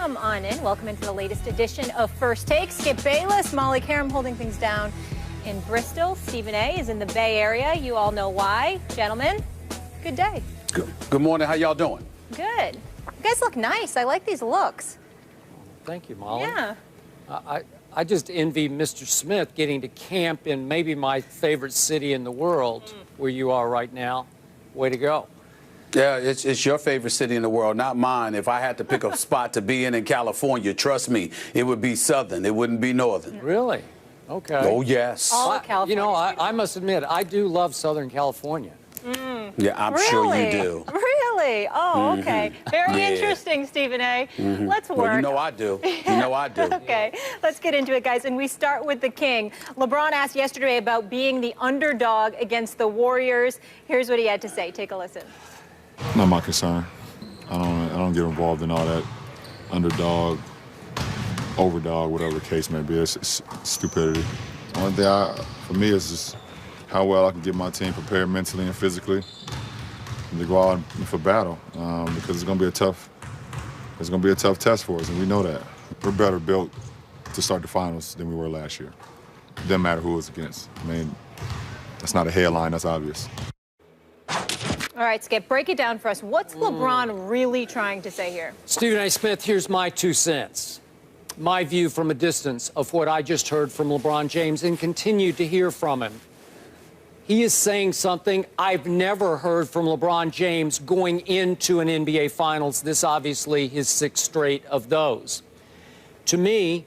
come on in. Welcome into the latest edition of First Take. Skip Bayless, Molly Karam holding things down in Bristol. Stephen A. is in the Bay Area. You all know why. Gentlemen, good day. Good morning. How y'all doing? Good. You guys look nice. I like these looks. Thank you, Molly. Yeah. I just envy Mr. Smith getting to camp in maybe my favorite city in the world, where you are right now. Way to go. Yeah, it's your favorite city in the world, not mine. If I had to pick a spot to be in California, trust me, it would be southern. It wouldn't be northern. Really? Okay. Oh, yes. All of California. You know, I must admit, I do love Southern California. Yeah, I'm sure you do. Really? Oh, okay. Very interesting, Stephen A. Let's work. Well, you know I do. You know I do. Okay, let's get into it, guys. And we start with the King. LeBron asked yesterday about being the underdog against the Warriors. Here's what he had to say. Take a listen. Not my concern. I don't get involved in all that underdog, overdog, whatever the case may be. It's stupidity. One thing for me is just how well I can get my team prepared mentally and physically to go out for battle, because it's going to be a tough test for us, and we know that. We're better built to start the finals than we were last year. It doesn't matter who it's against. I mean, that's not a headline. That's obvious. All right, Skip, break it down for us. What's LeBron really trying to say here? Stephen A. Smith, here's my 2 cents. My view from a distance of what I just heard from LeBron James and continue to hear from him. He is saying something I've never heard from LeBron James going into an NBA Finals. This obviously his 6th straight of those. To me,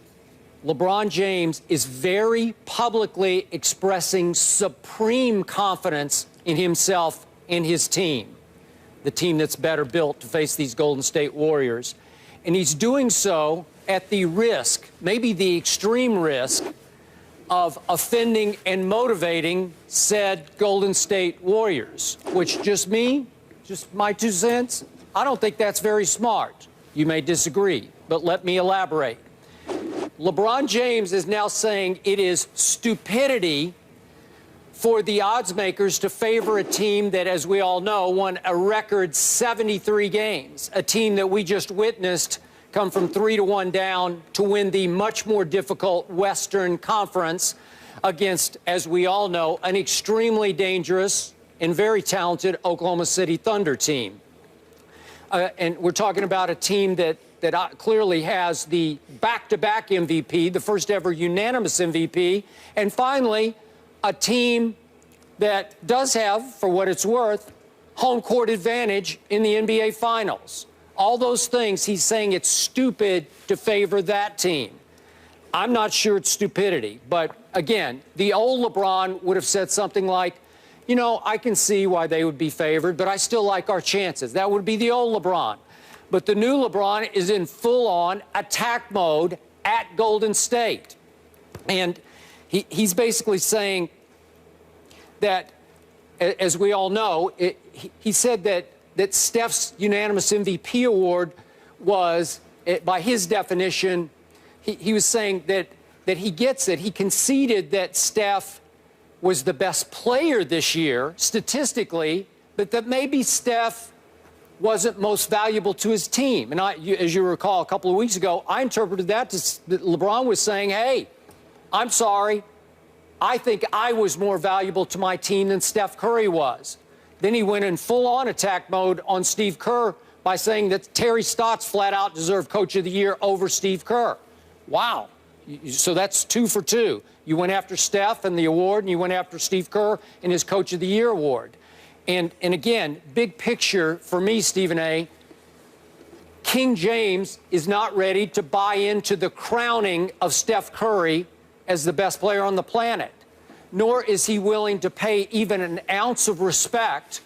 LeBron James is very publicly expressing supreme confidence in himself and his team, the team that's better built to face these Golden State Warriors. And he's doing so at the risk, maybe the extreme risk, of offending and motivating said Golden State Warriors, which just my 2 cents, I don't think that's very smart. You may disagree, but let me elaborate. LeBron James is now saying it is stupidity for the odds makers to favor a team that, as we all know, won a record 73 games, a team that we just witnessed come from 3-1 down to win the much more difficult Western Conference against, as we all know, an extremely dangerous and very talented Oklahoma City Thunder team. And we're talking about a team that clearly has the back-to-back MVP, the first ever unanimous MVP, and finally, a team that does have, for what it's worth, home court advantage in the NBA Finals. All those things, he's saying it's stupid to favor that team. I'm not sure it's stupidity, but again, the old LeBron would have said something like, you know, I can see why they would be favored, but I still like our chances. That would be the old LeBron. But the new LeBron is in full-on attack mode at Golden State. And he's basically saying that, as we all know, he said that Steph's unanimous MVP award was, by his definition, he was saying that he gets it. He conceded that Steph was the best player this year, statistically, but that maybe Steph wasn't most valuable to his team. And as you recall, a couple of weeks ago, I interpreted that that LeBron was saying, hey, I'm sorry, I think I was more valuable to my team than Steph Curry was. Then he went in full-on attack mode on Steve Kerr by saying that Terry Stotts flat out deserved Coach of the Year over Steve Kerr. Wow. So that's 2 for 2. You went after Steph and the award, and you went after Steve Kerr and his Coach of the Year award. And again, big picture for me, Stephen A., King James is not ready to buy into the crowning of Steph Curry as the best player on the planet, nor is he willing to pay even an ounce of respect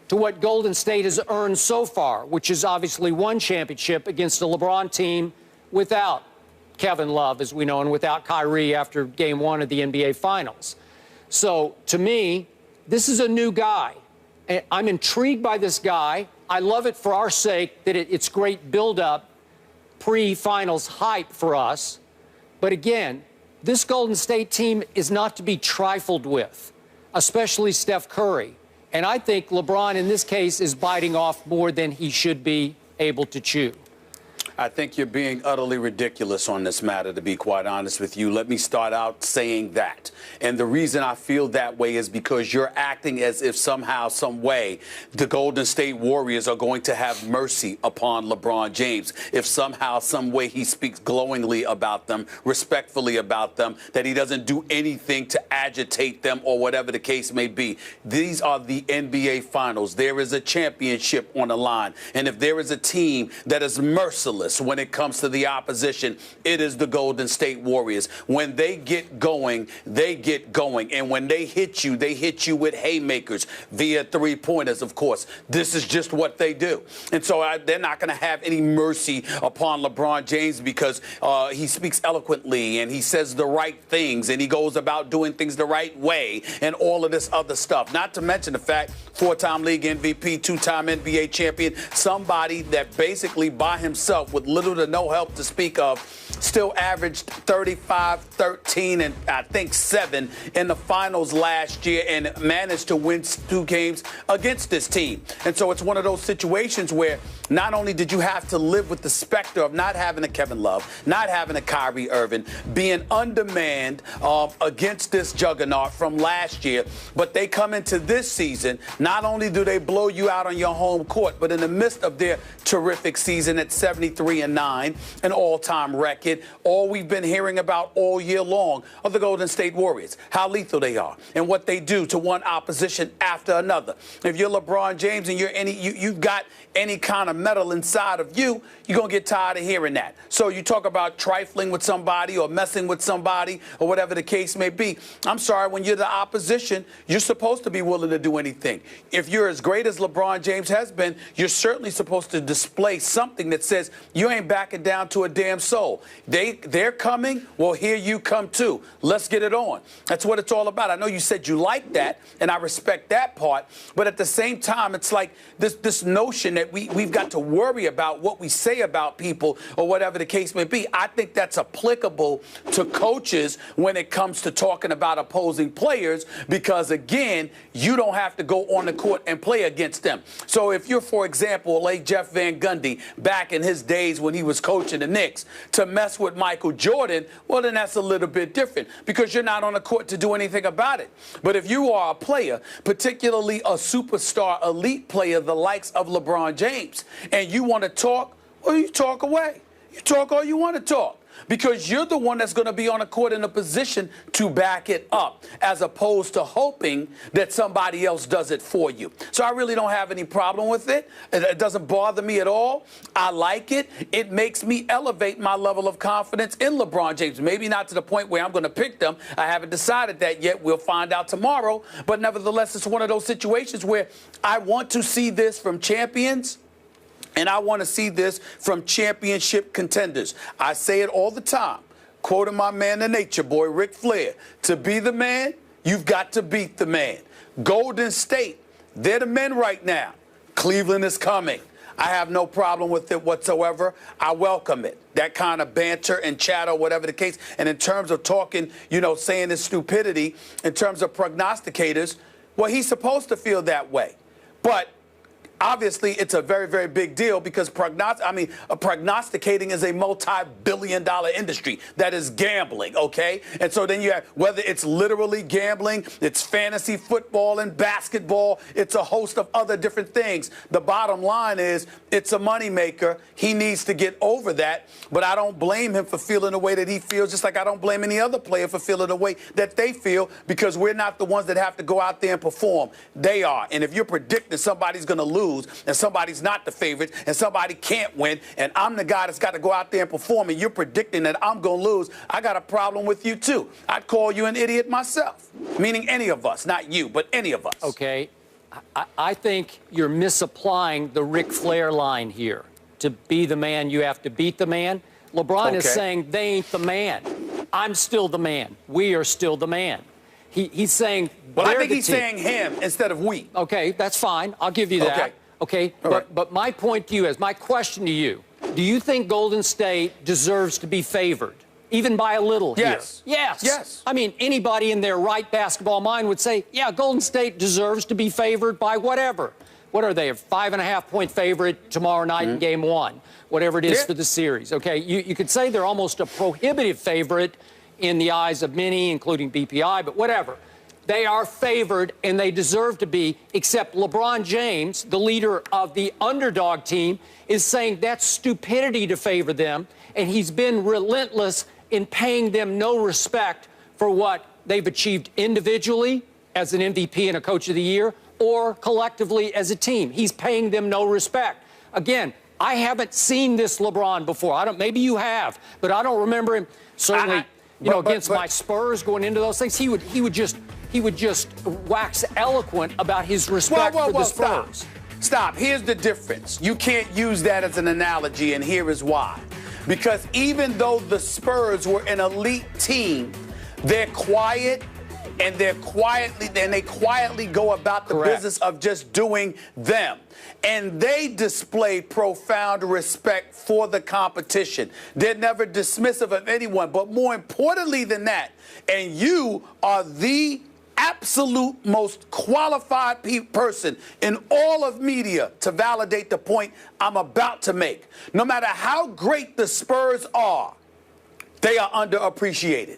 to what Golden State has earned so far, which is obviously 1 championship against a LeBron team without Kevin Love, as we know, and without Kyrie after Game 1 of the NBA Finals. So, to me, this is a new guy. I'm intrigued by this guy. I love it for our sake that it's great build-up, pre-finals hype for us. But again, this Golden State team is not to be trifled with, especially Steph Curry. And I think LeBron, in this case, is biting off more than he should be able to chew. I think you're being utterly ridiculous on this matter, to be quite honest with you. Let me start out saying that. And the reason I feel that way is because you're acting as if somehow, some way, the Golden State Warriors are going to have mercy upon LeBron James. If somehow, some way he speaks glowingly about them, respectfully about them, that he doesn't do anything to agitate them or whatever the case may be. These are the NBA Finals. There is a championship on the line. And if there is a team that is merciless when it comes to the opposition, it is the Golden State Warriors. When they get going, they get going. And when they hit you with haymakers via three-pointers, of course. This is just what they do. And so they're not going to have any mercy upon LeBron James because he speaks eloquently and he says the right things and he goes about doing things the right way and all of this other stuff. Not to mention the fact, four-time league MVP, two-time NBA champion, somebody that basically by himself with little to no help to speak of, still averaged 35, 13, and I think 7 in the finals last year and managed to win 2 games against this team. And so it's one of those situations where not only did you have to live with the specter of not having a Kevin Love, not having a Kyrie Irving, being undermanned against this juggernaut from last year, but they come into this season, not only do they blow you out on your home court, but in the midst of their terrific season at 73-9, an all-time record, all we've been hearing about all year long are the Golden State Warriors, how lethal they are and what they do to one opposition after another. If you're LeBron James and you've got any kind of metal inside of you, you're going to get tired of hearing that. So you talk about trifling with somebody or messing with somebody or whatever the case may be. I'm sorry, when you're the opposition, you're supposed to be willing to do anything. If you're as great as LeBron James has been, you're certainly supposed to display something that says you ain't backing down to a damn soul. They're coming, well, here you come too. Let's get it on. That's what it's all about. I know you said you like that, and I respect that part, but at the same time, it's like this notion that we've got to worry about what we say about people or whatever the case may be. I think that's applicable to coaches when it comes to talking about opposing players because, again, you don't have to go on the court and play against them. So if you're, for example, like Jeff Van Gundy back in his days when he was coaching the Knicks, to mess with Michael Jordan, well, then that's a little bit different because you're not on the court to do anything about it. But if you are a player, particularly a superstar elite player, the likes of LeBron James, and you want to talk, well, you talk away. You talk all you want to talk. Because you're the one that's going to be on the court in a position to back it up, as opposed to hoping that somebody else does it for you. So I really don't have any problem with it. It doesn't bother me at all. I like it. It makes me elevate my level of confidence in LeBron James. Maybe not to the point where I'm going to pick them. I haven't decided that yet. We'll find out tomorrow. But nevertheless, it's one of those situations where I want to see this from champions. And I want to see this from championship contenders. I say it all the time, quoting my man, the nature boy, Ric Flair. To be the man, you've got to beat the man. Golden State, they're the men right now. Cleveland is coming. I have no problem with it whatsoever. I welcome it. That kind of banter and chatter, whatever the case. And in terms of talking, saying this stupidity, in terms of prognosticators, well, he's supposed to feel that way. But obviously, it's a very, very big deal because prognosticating is a multi-billion-dollar industry that is gambling, okay? And so then you have, whether it's literally gambling, it's fantasy football and basketball, it's a host of other different things. The bottom line is it's a moneymaker. He needs to get over that, but I don't blame him for feeling the way that he feels, just like I don't blame any other player for feeling the way that they feel because we're not the ones that have to go out there and perform. They are. And if you're predicting somebody's going to lose, and somebody's not the favorite, and somebody can't win, and I'm the guy that's got to go out there and perform, and you're predicting that I'm going to lose, I got a problem with you, too. I'd call you an idiot myself, meaning any of us, not you, but any of us. Okay. I think you're misapplying the Ric Flair line here. To be the man, you have to beat the man. LeBron is saying they ain't the man. I'm still the man. We are still the man. He's saying... Well, I think he's saying him instead of we. Okay, that's fine. I'll give you that. Okay, but my point to you is, my question to you, do you think Golden State deserves to be favored, even by a little here? Yes. Yes. I mean, anybody in their right basketball mind would say, yeah, Golden State deserves to be favored by whatever. what are they, a 5.5-point favorite tomorrow night in Game 1, whatever it is for the series. Okay, you could say they're almost a prohibitive favorite in the eyes of many, including BPI, but whatever. They are favored, and they deserve to be, except LeBron James, the leader of the underdog team, is saying that's stupidity to favor them, and he's been relentless in paying them no respect for what they've achieved individually as an MVP and a Coach of the Year, or collectively as a team. He's paying them no respect. Again, I haven't seen this LeBron before. Maybe you have, but I don't remember him certainly, against my Spurs going into those things. He would just wax eloquent about his respect for the Spurs. Stop. Here's the difference. You can't use that as an analogy, and here is why. Because even though the Spurs were an elite team, they're quiet, and they quietly go about the business of just doing them. And they display profound respect for the competition. They're never dismissive of anyone. But more importantly than that, and you are the absolute most qualified person in all of media to validate the point I'm about to make. No matter how great the Spurs are, they are underappreciated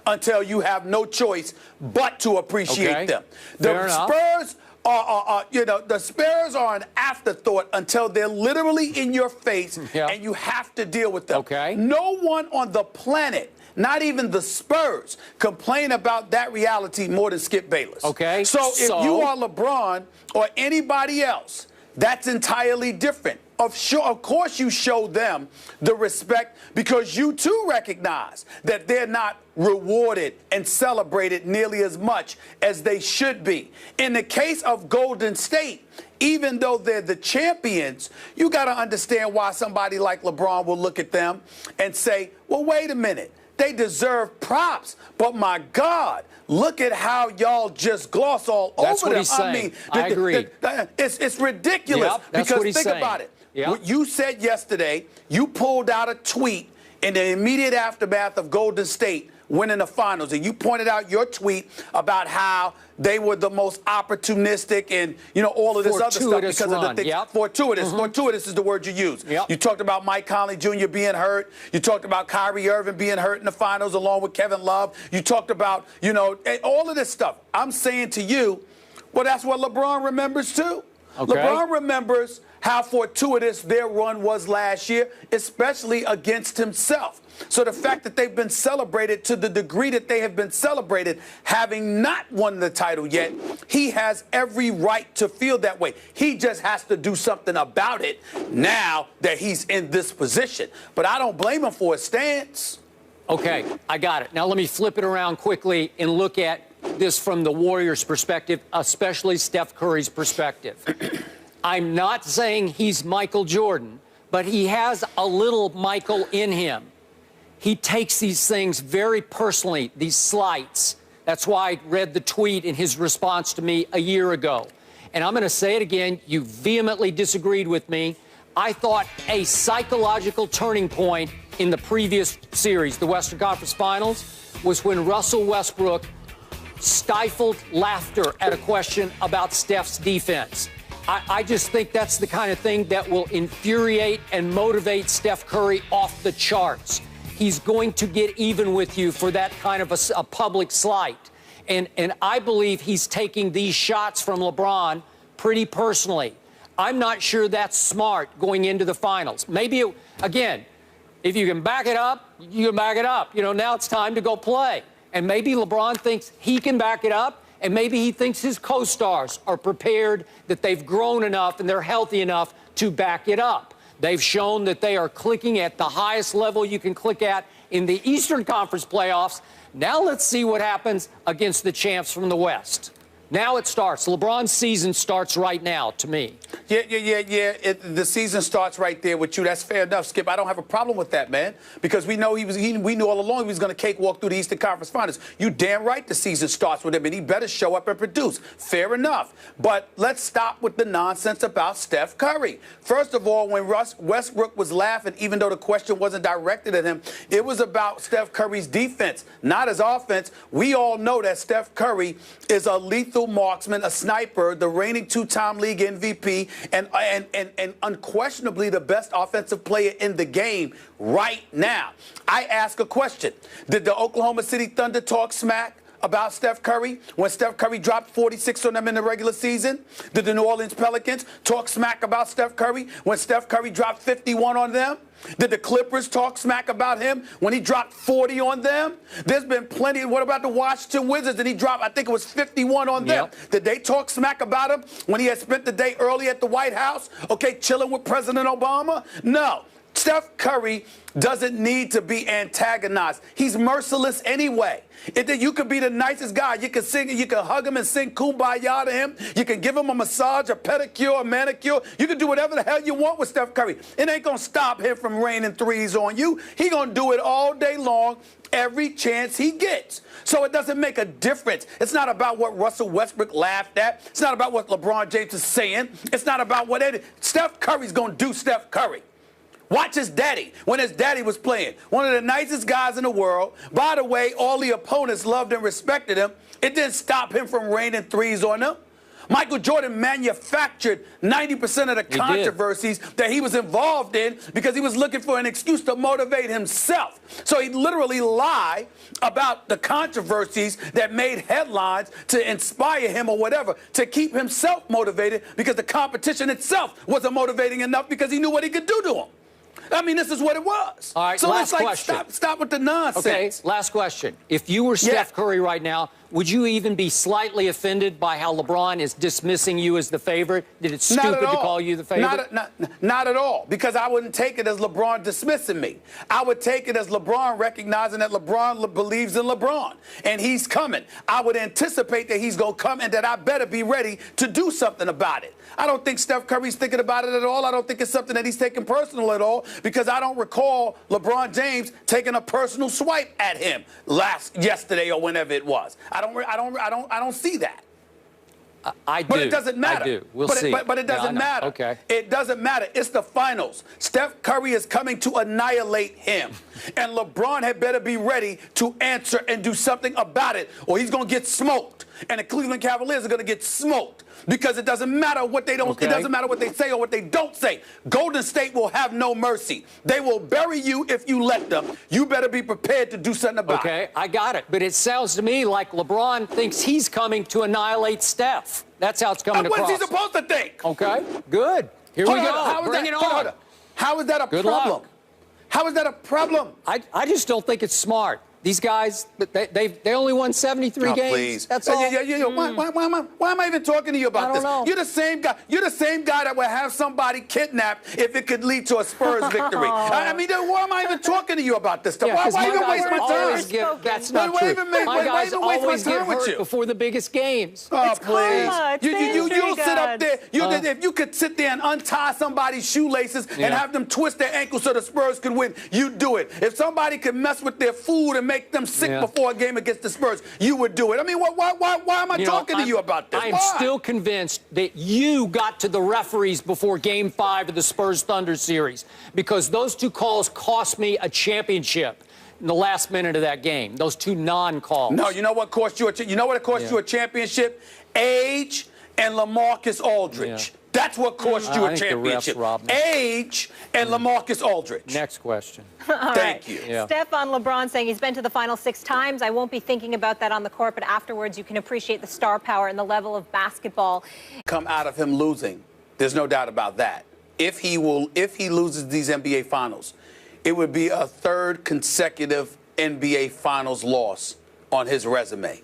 until you have no choice but to appreciate them. The Spurs the Spurs are an afterthought until they're literally in your face and you have to deal with them. No one on the planet, not even the Spurs, complain about that reality more than Skip Bayless. So if you are LeBron or anybody else, that's entirely different. Of course you show them the respect because you too recognize that they're not rewarded and celebrated nearly as much as they should be. In the case of Golden State, even though they're the champions, you got to understand why somebody like LeBron will look at them and say, well, wait a minute. They deserve props, but my God, look at how y'all just gloss all over them. What he's saying. I mean, I agree. It's ridiculous because think about it. What you said yesterday, you pulled out a tweet in the immediate aftermath of Golden State winning the finals, and you pointed out your tweet about how they were the most opportunistic and, all of this other stuff because of the things. Fortuitous. Fortuitous is the word you use. You talked about Mike Conley Jr. being hurt. You talked about Kyrie Irving being hurt in the finals along with Kevin Love. You talked about, all of this stuff. I'm saying to you, well, that's what LeBron remembers too. LeBron remembers how fortuitous their run was last year, especially against himself. So the fact that they've been celebrated to the degree that they have been celebrated, having not won the title yet, he has every right to feel that way. He just has to do something about it now that he's in this position. But I don't blame him for his stance. Okay, I got it. Now let me flip it around quickly and look at this from the Warriors' perspective, especially Steph Curry's perspective. I'm not saying he's Michael Jordan, but he has a little Michael in him. He takes these things very personally, these slights. That's why I read the tweet in his response to me a year ago. And I'm going to say it again. You vehemently disagreed with me. I thought a psychological turning point in the previous series, the Western Conference Finals, was when Russell Westbrook stifled laughter at a question about Steph's defense. I just think that's the kind of thing that will infuriate and motivate Steph Curry off the charts. He's going to get even with you for that kind of a public slight. And I believe he's taking these shots from LeBron pretty personally. I'm not sure that's smart going into the finals. Maybe, again, if you can back it up, you can back it up. Now it's time to go play. And maybe LeBron thinks he can back it up, and maybe he thinks his co-stars are prepared, that they've grown enough and they're healthy enough to back it up. They've shown that they are clicking at the highest level you can click at in the Eastern Conference playoffs. Now let's see what happens against the champs from the West. Now it starts. LeBron's season starts right now, to me. The season starts right there with you. That's fair enough, Skip. I don't have a problem with that, man, because we know we knew all along he was going to cakewalk through the Eastern Conference Finals. You damn right the season starts with him, and he better show up and produce. Fair enough. But let's stop with the nonsense about Steph Curry. First of all, when Westbrook was laughing, even though the question wasn't directed at him, it was about Steph Curry's defense, not his offense. We all know that Steph Curry is a lethal lethal marksman, a sniper, the reigning two-time league MVP, and unquestionably the best offensive player in the game right now. I ask a question. Did the Oklahoma City Thunder talk smack about Steph Curry when Steph Curry dropped 46 on them in the regular season? Did the New Orleans Pelicans talk smack about Steph Curry when Steph Curry dropped 51 on them? Did the Clippers talk smack about him when he dropped 40 on them? There's been plenty. What about the Washington Wizards? Did he drop, I think it was 51 on them? Yep. Did they talk smack about him when he had spent the day early at the White House, okay, chilling with President Obama? No. Steph Curry doesn't need to be antagonized. He's merciless anyway. You could be the nicest guy. You can sing, you can hug him and sing Kumbaya to him. You can give him a massage, a pedicure, a manicure. You can do whatever the hell you want with Steph Curry. It ain't going to stop him from raining threes on you. He going to do it all day long, every chance he gets. So it doesn't make a difference. It's not about what Russell Westbrook laughed at. It's not about what LeBron James is saying. It's not about what Steph Curry's going to do Steph Curry. Watch his daddy when his daddy was playing. One of the nicest guys in the world. By the way, all the opponents loved and respected him. It didn't stop him from raining threes on them. Michael Jordan manufactured 90% of the controversies that he was involved in because he was looking for an excuse to motivate himself. So he literally lied about the controversies that made headlines to inspire him or whatever, to keep himself motivated because the competition itself wasn't motivating enough because he knew what he could do to him. I mean, this is what it was. All right, so last it's like, question. Stop with the nonsense. Okay, last question. If you were Steph Curry right now, would you even be slightly offended by how LeBron is dismissing you as the favorite? Did it stupid to call you the favorite? Not at all, because I wouldn't take it as LeBron dismissing me. I would take it as LeBron recognizing that LeBron believes in LeBron, and he's coming. I would anticipate that he's going to come and that I better be ready to do something about it. I don't think Steph Curry's thinking about it at all. I don't think it's something that he's taking personal at all, because I don't recall LeBron James taking a personal swipe at him yesterday or whenever it was. I don't see that. I do. But it doesn't matter. I do. We'll see. But it doesn't matter. Okay. It doesn't matter. It's the finals. Steph Curry is coming to annihilate him. And LeBron had better be ready to answer and do something about it, or he's going to get smoked. And the Cleveland Cavaliers are going to get smoked. Because it doesn't matter what they don't. It doesn't matter what they say or what they don't say. Golden State will have no mercy. They will bury you if you let them. You better be prepared to do something about it. Okay, I got it. But it sounds to me like LeBron thinks he's coming to annihilate Steph. That's how it's coming across. What's he supposed to think? Okay, good. Here we go. Bring it on. How is that a problem? How is that a problem? I just don't think it's smart. These guys, they only won 73 games. Please. That's all. Why am I even talking to you about this? You're the same guy. You're the same guy that would have somebody kidnapped if it could lead to a Spurs victory. I mean, why am I even talking to you about this stuff? Yeah, why even waste my time? That's not true. My guys always get hurt before the biggest games. Oh, please. You'll sit up there. If you could sit there and untie somebody's shoelaces and have them twist their ankles so the Spurs could win, you do it. If somebody could mess with their food and make them sick before a game against the Spurs, you would do it. I mean, why am I talking to you about this? I'm still convinced that you got to the referees before Game 5 of the Spurs-Thunder series, because those two calls cost me a championship in the last minute of that game. Those two non-calls. No, you know what cost you a championship? Age and LaMarcus Aldridge. That's what cost you a championship. Age and LaMarcus Aldridge. Next question. Thank you. Yeah. Steph on LeBron saying he's been to the final 6 times. I won't be thinking about that on the court, but afterwards you can appreciate the star power and the level of basketball. Come out of him losing. There's no doubt about that. If he loses these NBA finals, it would be a 3rd consecutive NBA finals loss on his resume.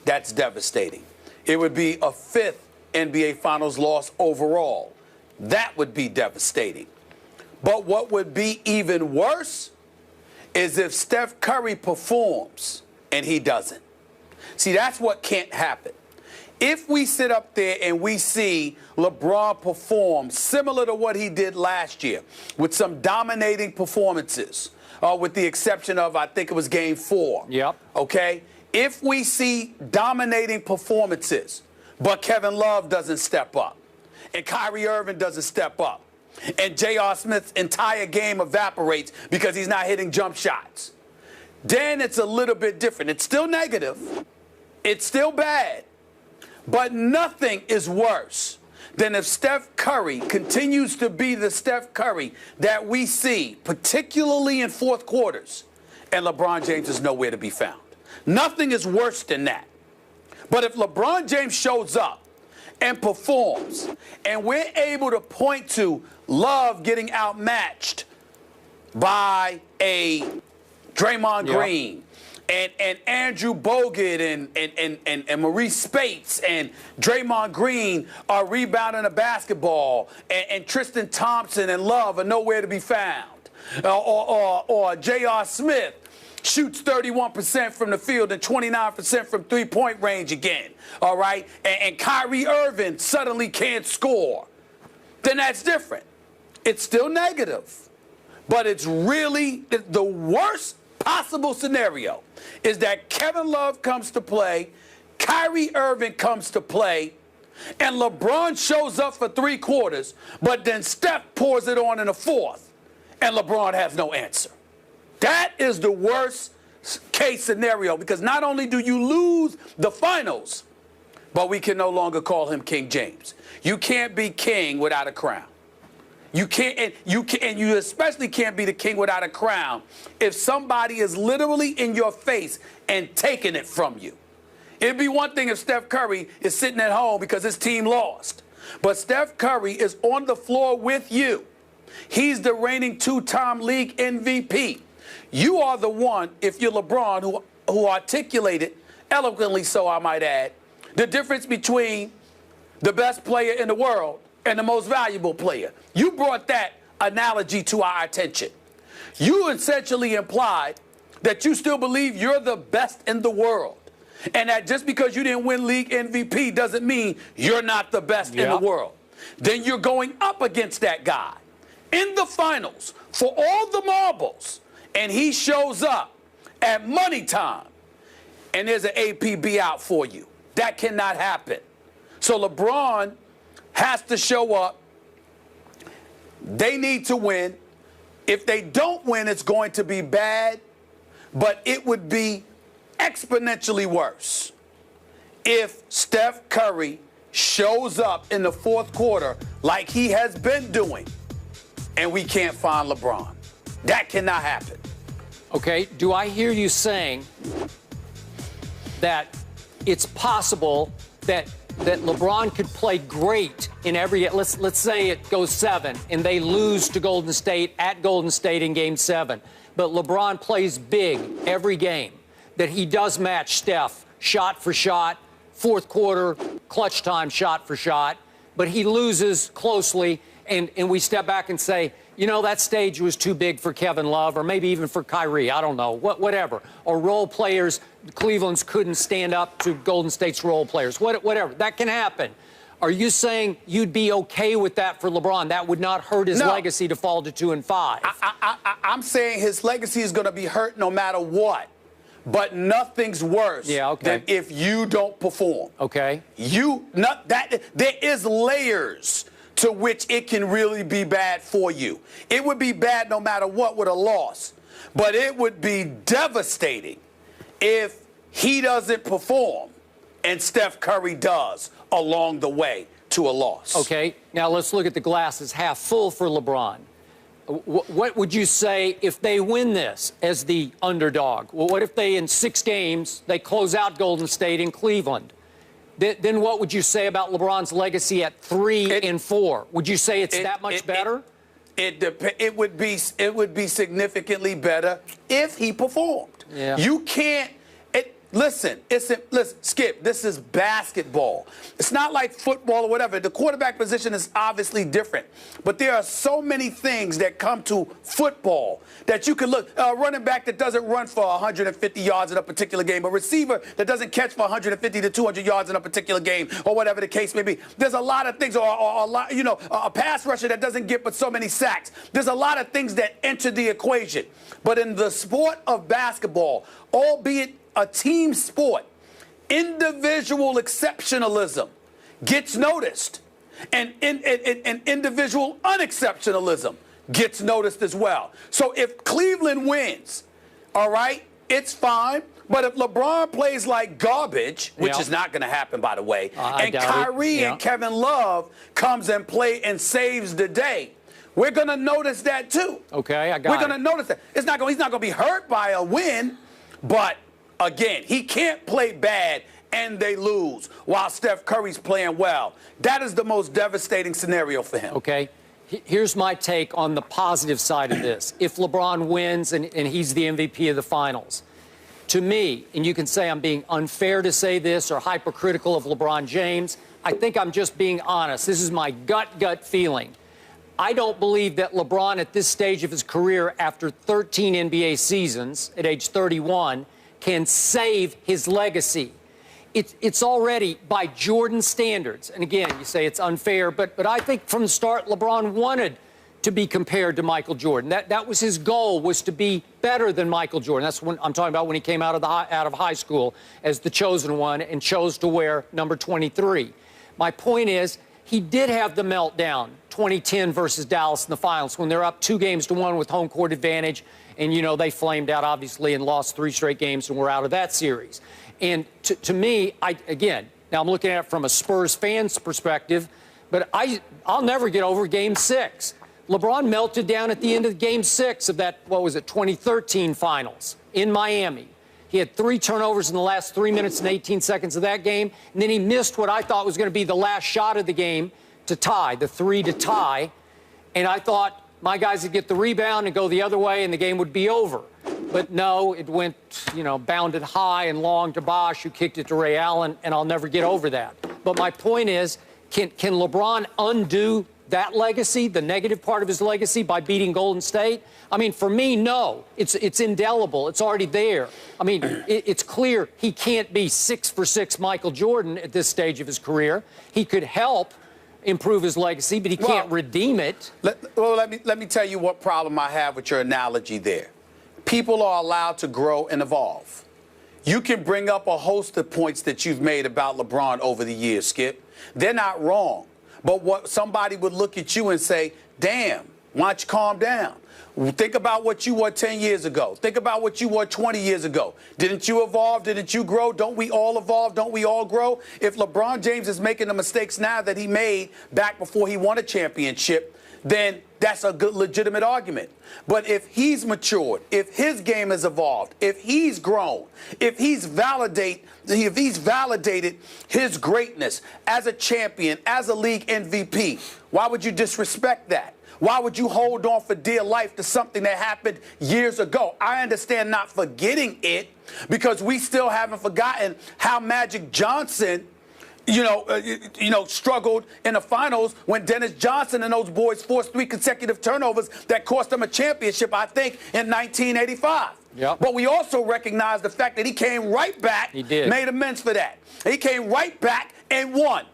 That's devastating. It would be a 5th NBA Finals loss overall. That would be devastating. But what would be even worse is if Steph Curry performs and he doesn't. See, that's what can't happen. If we sit up there and we see LeBron perform similar to what he did last year with some dominating performances, with the exception of, I think it was Game 4. Yep. Okay? If we see dominating performances, but Kevin Love doesn't step up, and Kyrie Irving doesn't step up, and J.R. Smith's entire game evaporates because he's not hitting jump shots, then it's a little bit different. It's still negative. It's still bad. But nothing is worse than if Steph Curry continues to be the Steph Curry that we see, particularly in fourth quarters, and LeBron James is nowhere to be found. Nothing is worse than that. But if LeBron James shows up and performs, and we're able to point to Love getting outmatched by a Draymond Green and Andrew Bogut and Maurice Spates and Draymond Green are rebounding a basketball, and Tristan Thompson and Love are nowhere to be found, or J.R. Smith shoots 31% from the field and 29% from three-point range again, all right, and Kyrie Irving suddenly can't score, then that's different. It's still negative, but it's really the worst possible scenario is that Kevin Love comes to play, Kyrie Irving comes to play, and LeBron shows up for 3 quarters, but then Steph pours it on in the fourth, and LeBron has no answer. That is the worst case scenario, because not only do you lose the finals, but we can no longer call him King James. You can't be king without a crown. You can't, and you especially can't be the king without a crown if somebody is literally in your face and taking it from you. It'd be one thing if Steph Curry is sitting at home because his team lost, but Steph Curry is on the floor with you. He's the reigning 2-time league MVP. You are the one, if you're LeBron, who articulated, eloquently so I might add, the difference between the best player in the world and the most valuable player. You brought that analogy to our attention. You essentially implied that you still believe you're the best in the world, and that just because you didn't win league MVP doesn't mean you're not the best in the world. Then you're going up against that guy in the finals for all the marbles, and he shows up at money time, and there's an APB out for you. That cannot happen. So LeBron has to show up. They need to win. If they don't win, it's going to be bad, but it would be exponentially worse if Steph Curry shows up in the fourth quarter like he has been doing, and we can't find LeBron. That cannot happen. Okay, do I hear you saying that it's possible that LeBron could play great in every, let's say it goes 7 and they lose to Golden State at Golden State in Game 7, but LeBron plays big every game, that he does match Steph shot for shot, fourth quarter, clutch time shot for shot, but he loses closely, and we step back and say, you know, that stage was too big for Kevin Love, or maybe even for Kyrie, I don't know, whatever. Or role players, Cleveland's couldn't stand up to Golden State's role players, whatever. That can happen. Are you saying you'd be okay with that for LeBron? That would not hurt his legacy to fall to 2 and 5? I'm saying his legacy is going to be hurt no matter what. But nothing's worse than if you don't perform. Okay. There is layers to which it can really be bad for you. It would be bad no matter what with a loss, but it would be devastating if he doesn't perform and Steph Curry does along the way to a loss. Okay, now let's look at the glass as half full for LeBron. What would you say if they win this as the underdog? Well, what if they, in 6 games, they close out Golden State in Cleveland? Then what would you say about LeBron's legacy at 3 and 4? Would you say it's that much better? It would be significantly better if he performed. Yeah. You can't. Listen, Skip, this is basketball. It's not like football or whatever. The quarterback position is obviously different. But there are so many things that come to football that you can look. A running back that doesn't run for 150 yards in a particular game. A receiver that doesn't catch for 150 to 200 yards in a particular game, or whatever the case may be. There's a lot of things, or a lot, a pass rusher that doesn't get but so many sacks. There's a lot of things that enter the equation. But in the sport of basketball, albeit a team sport, individual exceptionalism gets noticed, and individual unexceptionalism gets noticed as well. So if Cleveland wins, all right, it's fine. But if LeBron plays like garbage, which is not going to happen, by the way, and Kyrie and Kevin Love comes and play and saves the day, we're going to notice that too. Okay, I got it. We're going to notice that. He's not going to be hurt by a win, but again, he can't play bad and they lose while Steph Curry's playing well. That is the most devastating scenario for him. Okay. Here's my take on the positive side of this. If LeBron wins and he's the MVP of the finals, to me, and you can say I'm being unfair to say this or hypercritical of LeBron James, I think I'm just being honest. This is my gut feeling. I don't believe that LeBron at this stage of his career, after 13 NBA seasons at age 31, can save his legacy. It's already by Jordan standards. And again, you say it's unfair, but I think from the start, LeBron wanted to be compared to Michael Jordan. That was his goal, was to be better than Michael Jordan. That's when I'm talking about when he came out of high school as the chosen one and chose to wear number 23. My point is, he did have the meltdown 2010 versus Dallas in the finals when they're up 2-1 with home court advantage. And, you know, they flamed out, obviously, and lost 3 straight games and were out of that series. And to me, again, now I'm looking at it from a Spurs fan's perspective, but I'll never get over Game 6. LeBron melted down at the end of Game 6 of that, 2013 finals in Miami. He had 3 turnovers in the last 3 minutes and 18 seconds of that game, and then he missed what I thought was going to be the last shot of the game to tie, the 3 to tie. And I thought my guys would get the rebound and go the other way and the game would be over. But no, it went, bounded high and long to Bosh, who kicked it to Ray Allen, and I'll never get over that. But my point is, can LeBron undo that legacy, the negative part of his legacy, by beating Golden State? I mean, for me, no. It's indelible. It's already there. I mean, it's clear he can't be 6 for 6 Michael Jordan at this stage of his career. He could help improve his legacy, but he can't redeem it. Let me tell you what problem I have with your analogy there. People are allowed to grow and evolve. You can bring up a host of points that you've made about LeBron over the years, Skip. They're not wrong. But what somebody would look at you and say, damn, why don't you calm down? Think about what you were 10 years ago. Think about what you were 20 years ago. Didn't you evolve? Didn't you grow? Don't we all evolve? Don't we all grow? If LeBron James is making the mistakes now that he made back before he won a championship, then that's a good, legitimate argument. But if he's matured, if his game has evolved, if he's grown, if he's validated his greatness as a champion, as a league MVP, why would you disrespect that? Why would you hold on for dear life to something that happened years ago? I understand not forgetting it because we still haven't forgotten how Magic Johnson struggled in the finals when Dennis Johnson and those boys forced 3 consecutive turnovers that cost them a championship, I think, in 1985. Yep. But we also recognize the fact that he came right back, he did. Made amends for that. He came right back and won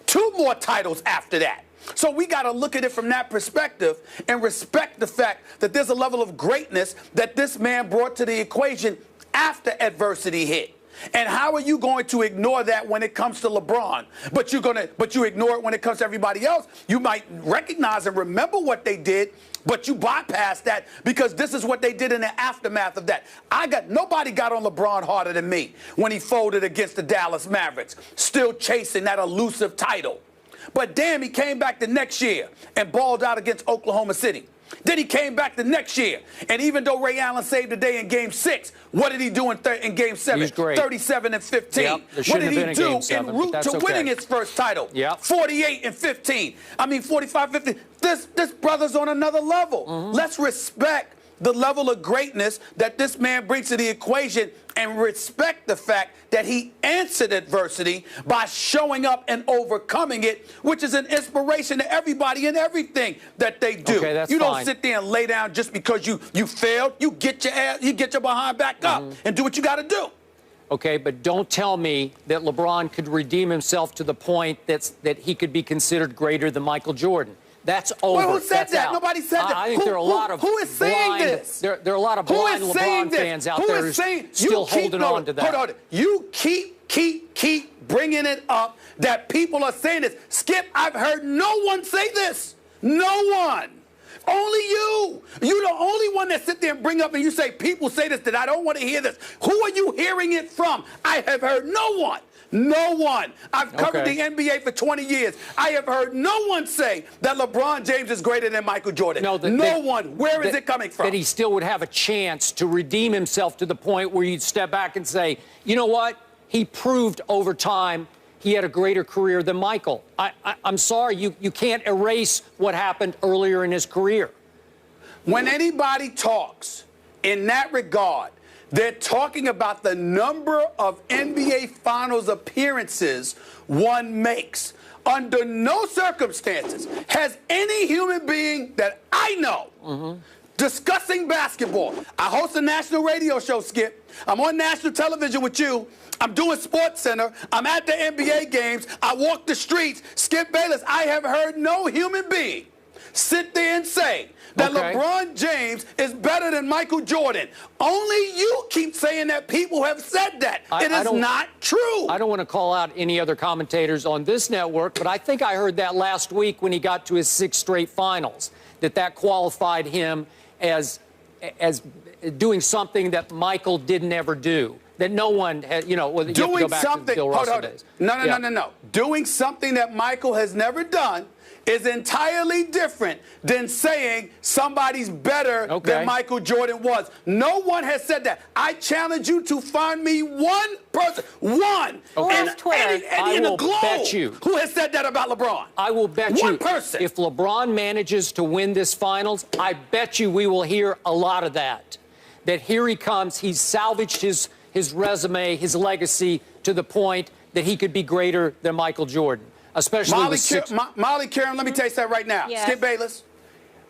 2 more titles after that. So we got to look at it from that perspective and respect the fact that there's a level of greatness that this man brought to the equation after adversity hit. And how are you going to ignore that when it comes to LeBron? But you ignore it when it comes to everybody else. You might recognize and remember what they did, but you bypass that because this is what they did in the aftermath of that. Nobody got on LeBron harder than me when he folded against the Dallas Mavericks, still chasing that elusive title. But damn, he came back the next year and balled out against Oklahoma City. Then he came back the next year, and even though Ray Allen saved the day in Game 6, what did he do in Game 7? 37 and 15. Yep, what did he do en route to winning his first title? Yep. 48 and 15. 45, 15. This brother's on another level. Let's respect the level of greatness that this man brings to the equation and respect the fact that he answered adversity by showing up and overcoming it, which is an inspiration to everybody and everything that they do. Okay, that's you don't fine. sit there and lay down just because you failed. You get your behind back up and do what you got to do. Okay, but don't tell me that LeBron could redeem himself to the point that he could be considered greater than Michael Jordan. That's over. Well, who said That's that? out. Nobody said that. I think there are a lot of who is saying blind, this? There are a lot of blind LeBron fans out there still holding on to that. Hold on. You keep bringing it up that people are saying this. Skip, I've heard no one say this. No one. Only you. You're the only one that sit there and bring up and you say, people say this, that I don't want to hear this. Who are you hearing it from? I have heard no one. No one. I've covered the NBA for 20 years. I have heard no one say that LeBron James is greater than Michael Jordan. No one. Where is it coming from? That he still would have a chance to redeem himself to the point where you'd step back and say, you know what? He proved over time he had a greater career than Michael. I'm sorry, you can't erase what happened earlier in his career. When anybody talks in that regard, they're talking about the number of NBA Finals appearances one makes. Under no circumstances has any human being that I know discussing basketball. I host a national radio show, Skip. I'm on national television with you. I'm doing Sports Center. I'm at the NBA games. I walk the streets. Skip Bayless, I have heard no human being sit there and say that LeBron James is better than Michael Jordan. Only you keep saying that people have said that. It is not true. I don't want to call out any other commentators on this network, but I think I heard that last week when he got to his 6th straight finals, that qualified him as doing something that Michael didn't ever do. That no one had, you know, well, doing something. No. Doing something that Michael has never done is entirely different than saying somebody's better than Michael Jordan was. No one has said that. I challenge you to find me one person, one in the globe who has said that about LeBron. I will bet one person. If LeBron manages to win this finals, I bet you we will hear a lot of that. That here he comes, he's salvaged his resume, his legacy to the point that he could be greater than Michael Jordan. Especially Molly Karen, let me tell you something right now. Skip Bayless,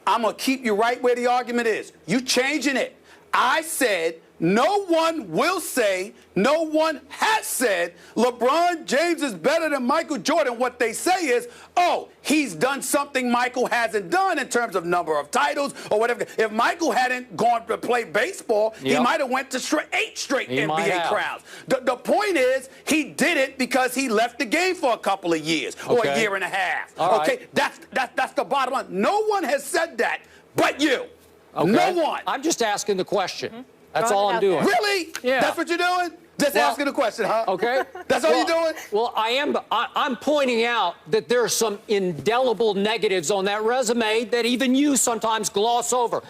I'm going to keep you right where the argument is. You changing it. I said no one will say, no one has said LeBron James is better than Michael Jordan. What they say is, oh, he's done something Michael hasn't done in terms of number of titles or whatever. If Michael hadn't gone to play baseball, he might have went to 8 straight NBA crowns. The point is, he did it because he left the game for a couple of years or a year and a half. That's the bottom line. No one has said that but you. No one. I'm just asking the question. That's all I'm doing. Really? Yeah. That's what you're doing? Just asking the question, huh? Okay. That's all you're doing? Well, I'm pointing out that there are some indelible negatives on that resume that even you sometimes gloss over.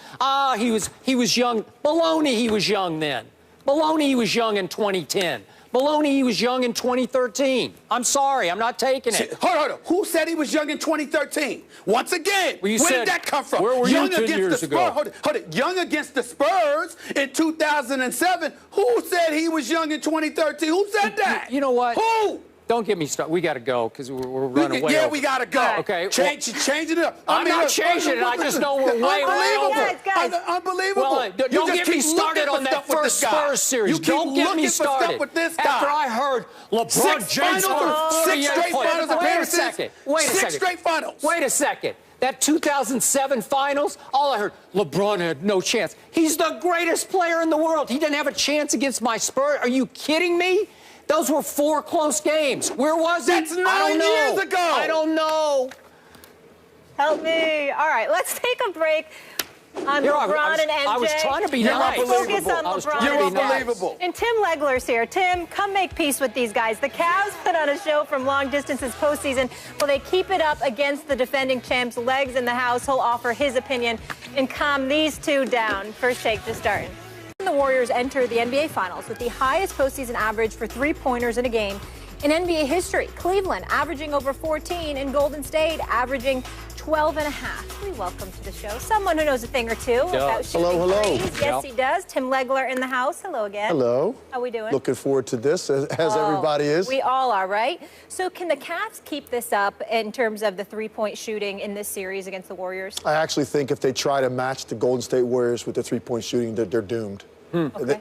He was young. Baloney, he was young then. Baloney, he was young in 2010. Baloney, he was young in 2013. I'm sorry, I'm not taking it. Hold on. Who said he was young in 2013? Once again, where did that come from? Where were you 10 years ago? Hold it. Young against the Spurs in 2007. Who said he was young in 2013? Who said that? You know what? Who? Don't get me started. We got to go because we're running way over. We got to go. Okay. Changing it up. I'm not changing it. I just know we're way over. Guys. Unbelievable. Well, don't get me started on that first Spurs series. Don't get me started. After I heard LeBron James scored 6 straight finals appearances. Wait a second. 6 straight finals. Wait a second. That 2007 finals, all I heard, LeBron had no chance. He's the greatest player in the world. He didn't have a chance against my Spurs. Are you kidding me? Those were 4 close games. Where was he? That's 9 years ago. I don't know. Help me. All right, let's take a break on LeBron and MJ. I was trying to be nice. Focus on LeBron. You're unbelievable. And Tim Legler's here. Tim, come make peace with these guys. The Cavs put on a show from long distance's postseason. Will they keep it up against the defending champs? Legs in the house. He'll offer his opinion and calm these two down. First take, just starting. The Warriors enter the NBA Finals with the highest postseason average for three-pointers in a game in NBA history. Cleveland averaging over 14 and Golden State averaging 12.5. We welcome to the show someone who knows a thing or two about shooting threes. Yes, he does. Tim Legler in the house. Hello again. Hello. How we doing? Looking forward to this, as everybody is. We all are, right? So can the Cavs keep this up in terms of the three-point shooting in this series against the Warriors? I actually think if they try to match the Golden State Warriors with the three-point shooting, they're doomed.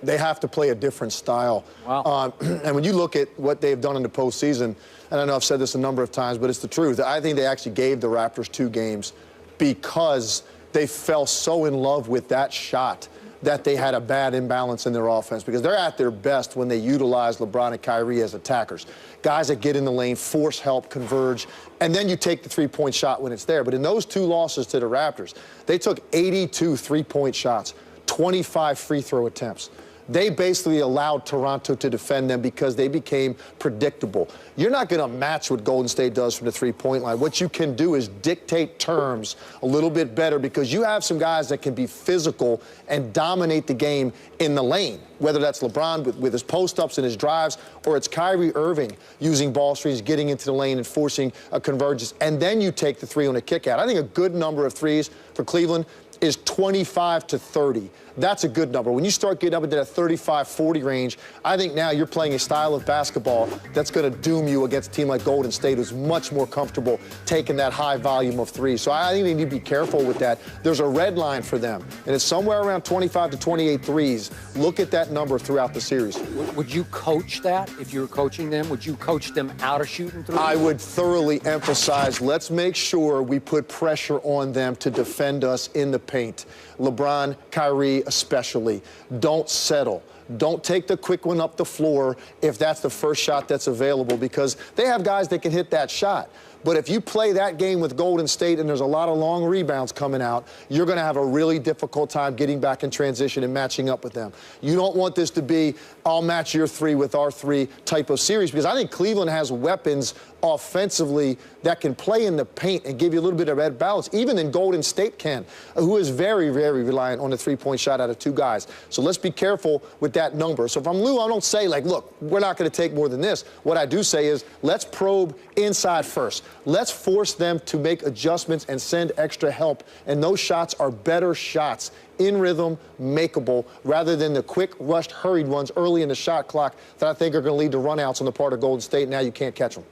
They have to play a different style. Wow. And when you look at what they've done in the postseason, and I know I've said this a number of times, but it's the truth. I think they actually gave the Raptors 2 games because they fell so in love with that shot. that they had a bad imbalance in their offense, because they're at their best when they utilize LeBron and Kyrie as attackers. Guys that get in the lane, force help, converge, and then you take the three-point shot when it's there. But in those two losses to the Raptors, they took 82 three-point shots, 25 free throw attempts. They basically allowed Toronto to defend them because they became predictable. You're not going to match what Golden State does from the three-point line. What you can do is dictate terms a little bit better, because you have some guys that can be physical and dominate the game in the lane, whether that's LeBron with his post-ups and his drives, or it's Kyrie Irving using ball screens, getting into the lane and forcing a convergence, and then you take the three on a kick out. I think a good number of threes for Cleveland is 25 to 30. That's a good number. When you start getting up into that 35-40 range, I think now you're playing a style of basketball that's going to doom you against a team like Golden State, who's much more comfortable taking that high volume of threes. So I think they need to be careful with that. There's a red line for them, and it's somewhere around 25 to 28 threes. Look at that number throughout the series. Would you coach that if you were coaching them? Would you coach them out of shooting threes? I would thoroughly emphasize, let's make sure we put pressure on them to defend us in the paint. LeBron, Kyrie especially, don't settle. Don't take the quick one up the floor if that's the first shot that's available, because they have guys that can hit that shot. But if you play that game with Golden State and there's a lot of long rebounds coming out, you're going to have a really difficult time getting back in transition and matching up with them. You don't want this to be, I'll match your three with our three type of series, because I think Cleveland has weapons offensively that can play in the paint and give you a little bit of red balance, even than Golden State can, who is very, very reliant on the three-point shot out of two guys. So let's be careful with that number. So if I'm Lou, I don't say, like, look, we're not going to take more than this. What I do say is, let's probe inside first. Let's force them to make adjustments and send extra help, and those shots are better shots, in rhythm, makeable, rather than the quick, rushed, hurried ones early in the shot clock that I think are going to lead to runouts on the part of Golden State. Now you can't catch them.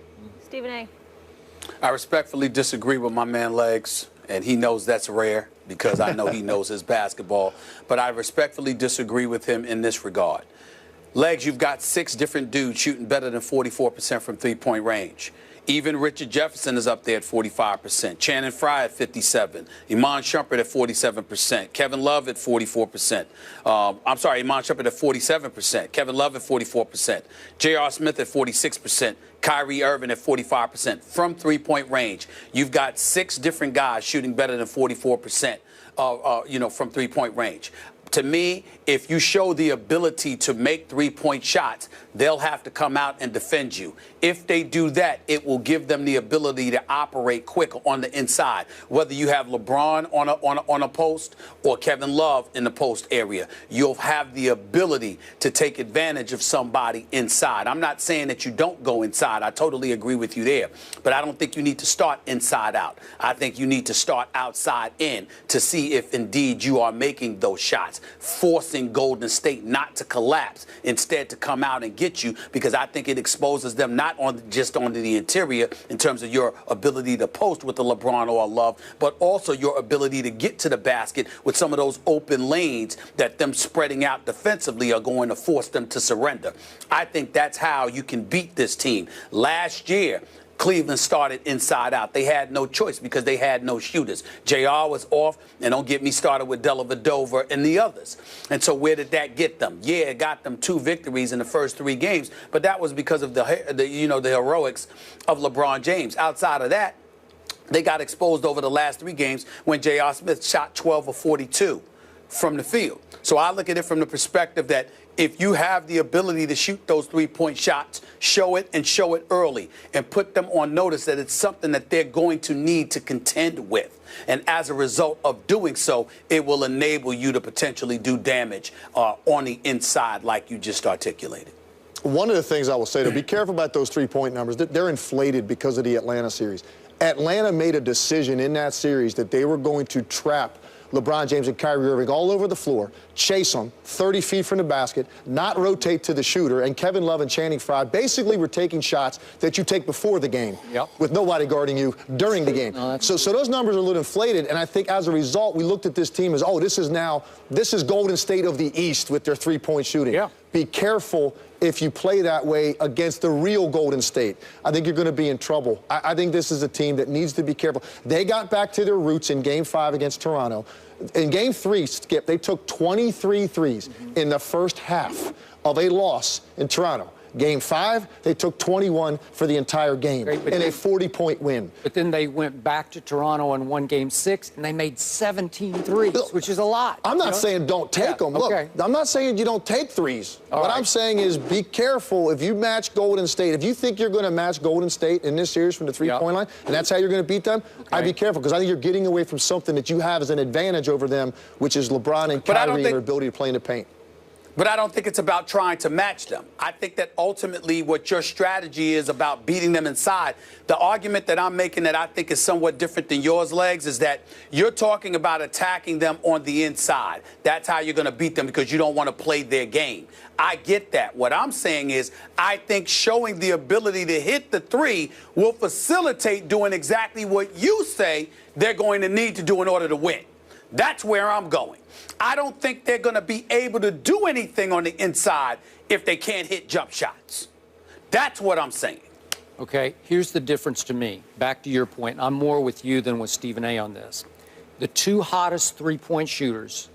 Stephen A. I respectfully disagree with my man Legs, and he knows that's rare because I know he knows his basketball. But I respectfully disagree with him in this regard. Legs, you've got 6 different dudes shooting better than 44% from three-point range. Even Richard Jefferson is up there at 45%. Channing Frye at 57%. Iman Shumpert at 47%. Kevin Love at 44%. I'm sorry, Iman Shumpert at 47%. Kevin Love at 44%. J.R. Smith at 46%. Kyrie Irving at 45% from three-point range. You've got 6 different guys shooting better than 44%, from three-point range. To me, if you show the ability to make three-point shots, they'll have to come out and defend you. If they do that, it will give them the ability to operate quick on the inside. Whether you have LeBron on a post or Kevin Love in the post area, you'll have the ability to take advantage of somebody inside. I'm not saying that you don't go inside. I totally agree with you there. But I don't think you need to start inside out. I think you need to start outside in to see if indeed you are making those shots, forcing Golden State not to collapse, instead to come out and get you, because I think it exposes them not just onto the interior in terms of your ability to post with the LeBron or Love, but also your ability to get to the basket with some of those open lanes that them spreading out defensively are going to force them to surrender. I think that's how you can beat this team. Last year, Cleveland started inside out. They had no choice because they had no shooters. JR was off, and don't get me started with Dellavedova and the others. And so where did that get them? Yeah, it got them 2 victories in the first 3 games, but that was because of the heroics of LeBron James. Outside of that, they got exposed over the last 3 games when J.R. Smith shot 12 of 42 from the field. So I look at it from the perspective that if you have the ability to shoot those three-point shots, show it and show it early and put them on notice that it's something that they're going to need to contend with. And as a result of doing so, it will enable you to potentially do damage on the inside like you just articulated. One of the things I will say, to be careful about those three-point numbers. They're inflated because of the Atlanta series. Atlanta made a decision in that series that they were going to trap LeBron James and Kyrie Irving all over the floor, chase them 30 feet from the basket, not rotate to the shooter, and Kevin Love and Channing Frye basically were taking shots that you take before the game with nobody guarding you during the game. No, so those numbers are a little inflated, and I think as a result, we looked at this team as, oh, this is Golden State of the East with their three-point shooting. Yeah. be careful if you play that way against the real Golden State. I think you're going to be in trouble. I think this is a team that needs to be careful. They got back to their roots in Game 5 against Toronto. In Game 3, Skip, they took 23 threes in the first half of a loss in Toronto. Game 5, they took 21 for the entire game in a 40-point win. But then they went back to Toronto and won Game 6, and they made 17 threes, which is a lot. I'm not saying don't take them. Look, I'm not saying you don't take threes. What I'm saying is be careful if you match Golden State. If you think you're going to match Golden State in this series from the three-point line, and that's how you're going to beat them, I'd be careful, because I think you're getting away from something that you have as an advantage over them, which is LeBron and Kyrie and their ability to play in the paint. But I don't think it's about trying to match them. I think that ultimately what your strategy is about beating them inside. The argument that I'm making that I think is somewhat different than yours, Legs, is that you're talking about attacking them on the inside. That's how you're going to beat them, because you don't want to play their game. I get that. What I'm saying is I think showing the ability to hit the three will facilitate doing exactly what you say they're going to need to do in order to win. That's where I'm going. I don't think they're going to be able to do anything on the inside if they can't hit jump shots. That's what I'm saying. Okay, here's the difference to me. Back to your point, I'm more with you than with Stephen A. on this. The two hottest three-point shooters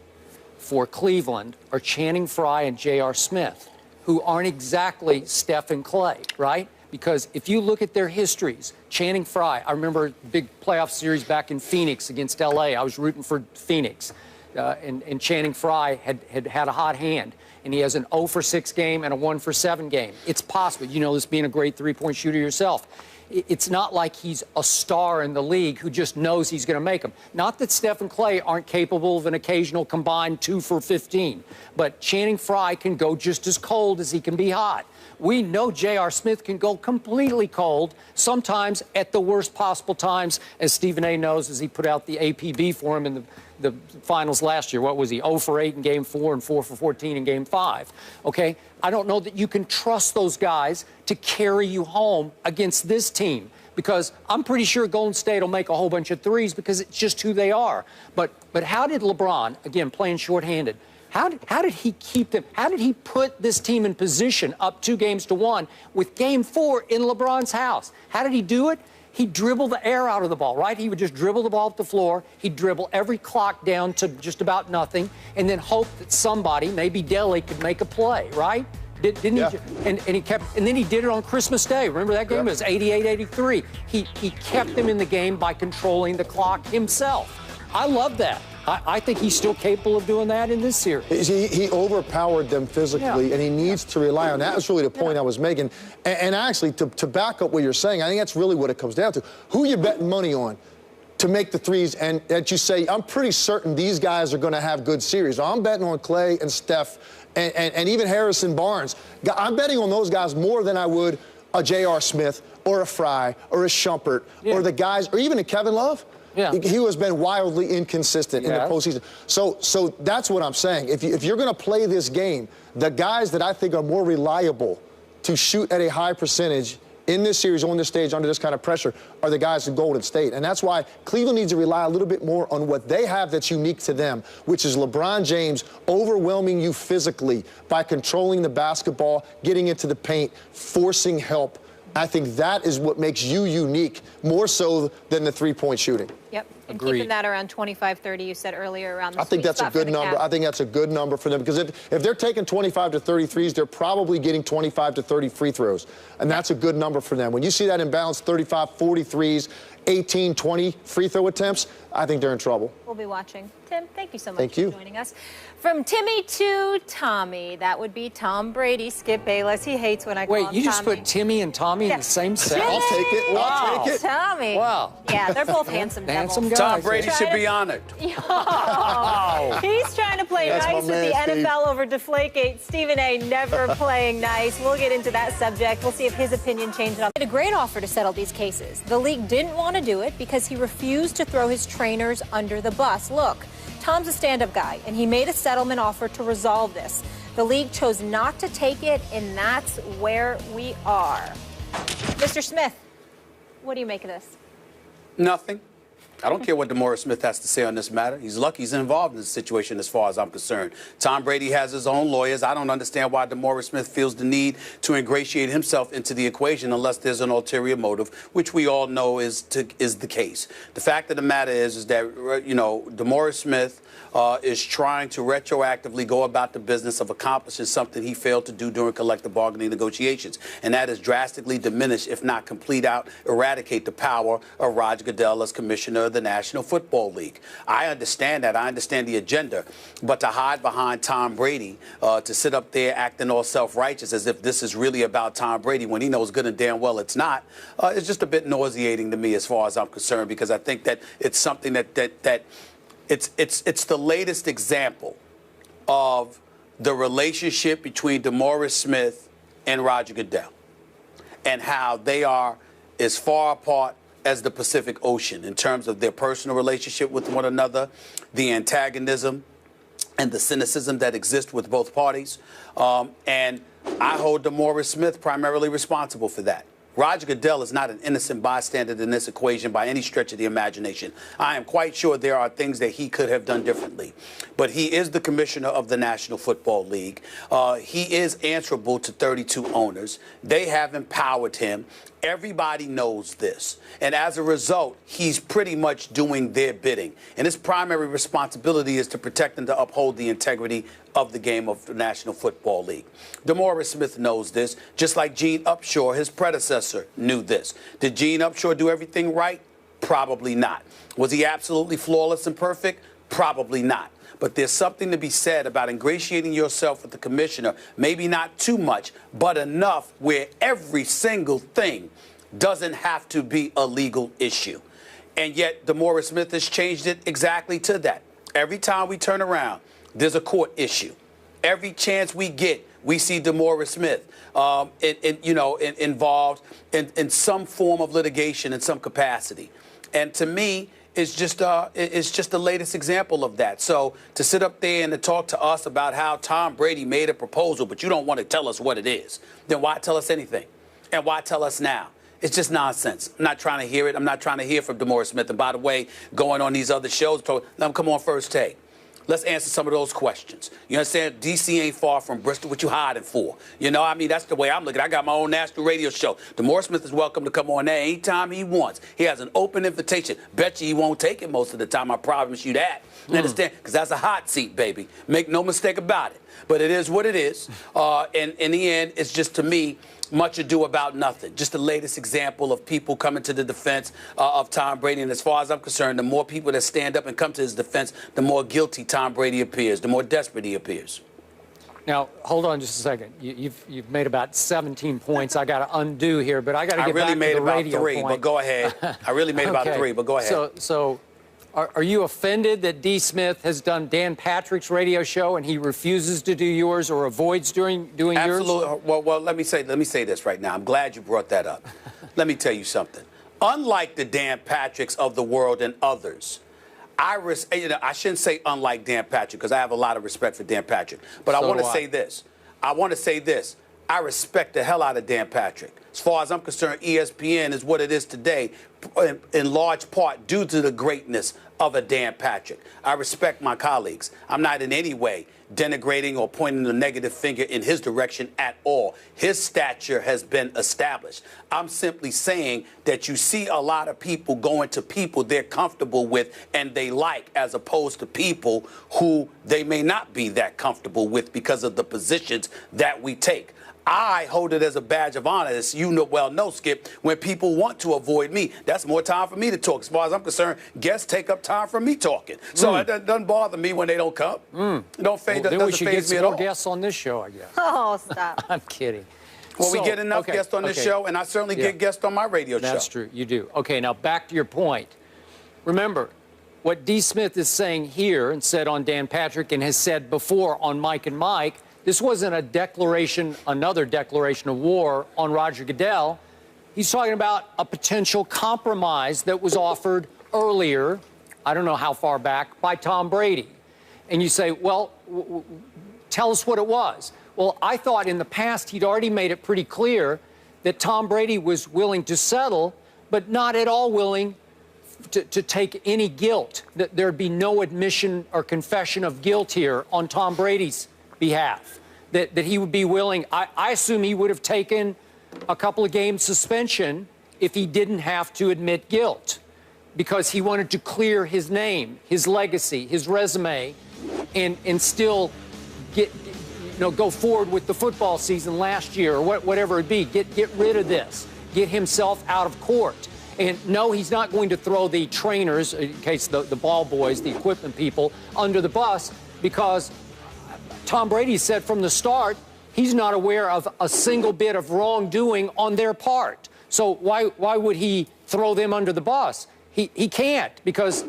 for Cleveland are Channing Frye and J.R. Smith, who aren't exactly Steph and Clay, right? Because if you look at their histories, Channing Frye, I remember a big playoff series back in Phoenix against L.A. I was rooting for Phoenix. And Channing Frye had a hot hand, and he has an 0-for-6 game and a 1-for-7 game. It's possible. You know this, being a great three-point shooter yourself. It's not like he's a star in the league who just knows he's going to make them. Not that Steph and Clay aren't capable of an occasional combined 2-for-15, but Channing Frye can go just as cold as he can be hot. We know J.R. Smith can go completely cold, sometimes at the worst possible times, as Stephen A. knows, as he put out the APB for him in the finals last year. What was he, 0-for-8 in Game 4 and 4-for-14 in Game 5? Okay, I don't know that you can trust those guys to carry you home against this team, because I'm pretty sure Golden State will make a whole bunch of threes because it's just who they are. But how did LeBron, again, playing shorthanded, how did he keep them? How did he put this team in position up 2-1 with Game 4 in LeBron's house? How did he do it? He dribbled the air out of the ball, right? He would just dribble the ball up the floor. He'd dribble every clock down to just about nothing, and then hope that somebody, maybe Delly, could make a play, right? Didn't he? And he kept, and then he did it on Christmas Day. Remember that game? It was 88-83. He kept them in the game by controlling the clock himself. I love that. I think he's still capable of doing that in this series. He overpowered them physically, and he needs to rely on that. That's really the point I was making. And actually, to back up what you're saying, I think that's really what it comes down to. Who you betting money on to make the threes, and that you say, I'm pretty certain these guys are going to have good series. I'm betting on Clay and Steph and even Harrison Barnes. I'm betting on those guys more than I would a J.R. Smith or a Frye or a Shumpert or the guys, or even a Kevin Love. Yeah. He has been wildly inconsistent in the postseason. So that's what I'm saying. If you're going to play this game, the guys that I think are more reliable to shoot at a high percentage in this series on this stage under this kind of pressure are the guys in Golden State. And that's why Cleveland needs to rely a little bit more on what they have that's unique to them, which is LeBron James overwhelming you physically by controlling the basketball, getting into the paint, forcing help. I think that is what makes you unique, more so than the three-point shooting. Yep. And keeping that around 25-30, you said earlier, around the I think that's a good number. I think that's a good number for them, because if they're taking 25 to 30 threes, they're probably getting 25 to 30 free throws. And that's a good number for them. When you see that imbalance, 35, 40 threes, 18, 20 free throw attempts, I think they're in trouble. We'll be watching. Tim, thank you so much for joining us. From Timmy to Tommy, that would be Tom Brady, Skip Bayless. He hates when I call him Tommy. Wait, you just put Timmy and Tommy in the same sentence? I'll take it. Wow. I'll take it. Tommy. Wow. Yeah, they're both handsome devils. Handsome guys. Tom Brady should be honored. Oh, he's trying to play nice with the NFL over Deflategate. Stephen A. never playing nice. We'll get into that subject. We'll see if his opinion changes. He had a great offer to settle these cases. The league didn't want to do it because he refused to throw his trainers under the bus. Look, Tom's a stand-up guy, and he made a settlement offer to resolve this. The league chose not to take it, and that's where we are. Mr. Smith, what do you make of this? Nothing. I don't care what DeMaurice Smith has to say on this matter. He's lucky he's involved in this situation as far as I'm concerned. Tom Brady has his own lawyers. I don't understand why DeMaurice Smith feels the need to ingratiate himself into the equation unless there's an ulterior motive, which we all know is the case. The fact of the matter is that, you know, DeMaurice Smith is trying to retroactively go about the business of accomplishing something he failed to do during collective bargaining negotiations, and that is drastically diminish, if not eradicate the power of Roger Goodell as commissioner of the National Football League. I understand that. I understand the agenda, but to hide behind Tom Brady, to sit up there acting all self-righteous as if this is really about Tom Brady when he knows good and damn well it's not, it's just a bit nauseating to me as far as I'm concerned, because I think that it's something that it's the latest example of the relationship between DeMaurice Smith and Roger Goodell, and how they are as far apart as the Pacific Ocean in terms of their personal relationship with one another, the antagonism and the cynicism that exists with both parties. And I hold DeMaurice Smith primarily responsible for that. Roger Goodell is not an innocent bystander in this equation by any stretch of the imagination. I am quite sure there are things that he could have done differently. But he is the commissioner of the National Football League. He is answerable to 32 owners. They have empowered him. Everybody knows this. And as a result, he's pretty much doing their bidding. And his primary responsibility is to protect and to uphold the integrity of the game of the National Football League. DeMaurice Smith knows this, just like Gene Upshaw, his predecessor, knew this. Did Gene Upshaw do everything right? Probably not. Was he absolutely flawless and perfect? Probably not. But there's something to be said about ingratiating yourself with the commissioner, maybe not too much, but enough where every single thing doesn't have to be a legal issue. And yet DeMaurice Smith has changed it exactly to that. Every time we turn around, there's a court issue. Every chance we get, we see DeMaurice Smith involved in some form of litigation in some capacity. And to me, it's just the latest example of that. So to sit up there and to talk to us about how Tom Brady made a proposal, but you don't want to tell us what it is, then why tell us anything? And why tell us now? It's just nonsense. I'm not trying to hear it. I'm not trying to hear from DeMaurice Smith. And by the way, going on these other shows, come on First Take. Let's answer some of those questions. You understand? D.C. ain't far from Bristol. What you hiding for? You know, I mean, that's the way I'm looking. I got my own national radio show. DeMaurice Smith is welcome to come on there anytime he wants. He has an open invitation. Bet you he won't take it most of the time. I promise you that. You understand? Because that's a hot seat, baby. Make no mistake about it. But it is what it is. And in the end, it's just, to me, much ado about nothing. Just the latest example of people coming to the defense of Tom Brady. And as far as I'm concerned, the more people that stand up and come to his defense, the more guilty Tom Brady appears, the more desperate he appears. Now, hold on just a second. You've made about 17 points. I got to undo here, but I got to get back to the radio point. I really made about 3, but go ahead. I really made about 3, but go ahead. So are you offended that D. Smith has done Dan Patrick's radio show and he refuses to do yours or avoids doing yours? Absolutely. Well, let me say this right now. I'm glad you brought that up. Let me tell you something. Unlike the Dan Patricks of the world and others, I shouldn't say unlike Dan Patrick, because I have a lot of respect for Dan Patrick. But I want to say this. I respect the hell out of Dan Patrick. As far as I'm concerned, ESPN is what it is today, in large part due to the greatness of a Dan Patrick. I respect my colleagues. I'm not in any way denigrating or pointing a negative finger in his direction at all. His stature has been established. I'm simply saying that you see a lot of people going to people they're comfortable with and they like, as opposed to people who they may not be that comfortable with because of the positions that we take. I hold it as a badge of honor, as you know, Skip, when people want to avoid me. That's more time for me to talk. As far as I'm concerned, guests take up time for me talking. So it doesn't bother me when they don't come. It don't phase, well, then we should get some more all. guests on this show, I guess. Oh, stop. I'm kidding. Well, we get enough guests on this show, and I certainly get guests on my radio show. That's true. You do. Okay, now back to your point. Remember, what D. Smith is saying here and said on Dan Patrick and has said before on Mike and Mike, this wasn't a declaration, another declaration of war on Roger Goodell. He's talking about a potential compromise that was offered earlier, I don't know how far back, by Tom Brady. And you say, well, tell us what it was. Well, I thought in the past he'd already made it pretty clear that Tom Brady was willing to settle, but not at all willing to take any guilt, that there'd be no admission or confession of guilt here on Tom Brady's behalf, that he would be willing. I assume he would have taken a couple of games suspension if he didn't have to admit guilt, because he wanted to clear his name, his legacy, his resume, and still go forward with the football season last year or whatever it be. Get rid of this. Get himself out of court. And no, he's not going to throw the trainers, in case the ball boys, the equipment people, under the bus, because Tom Brady said from the start he's not aware of a single bit of wrongdoing on their part. So why would he throw them under the bus? He can't, because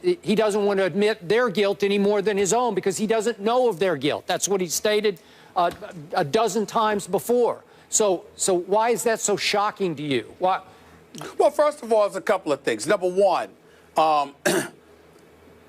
he doesn't want to admit their guilt any more than his own, because he doesn't know of their guilt. That's what he stated a dozen times before. So why is that so shocking to you? Why? Well, first of all, it's a couple of things. Number one,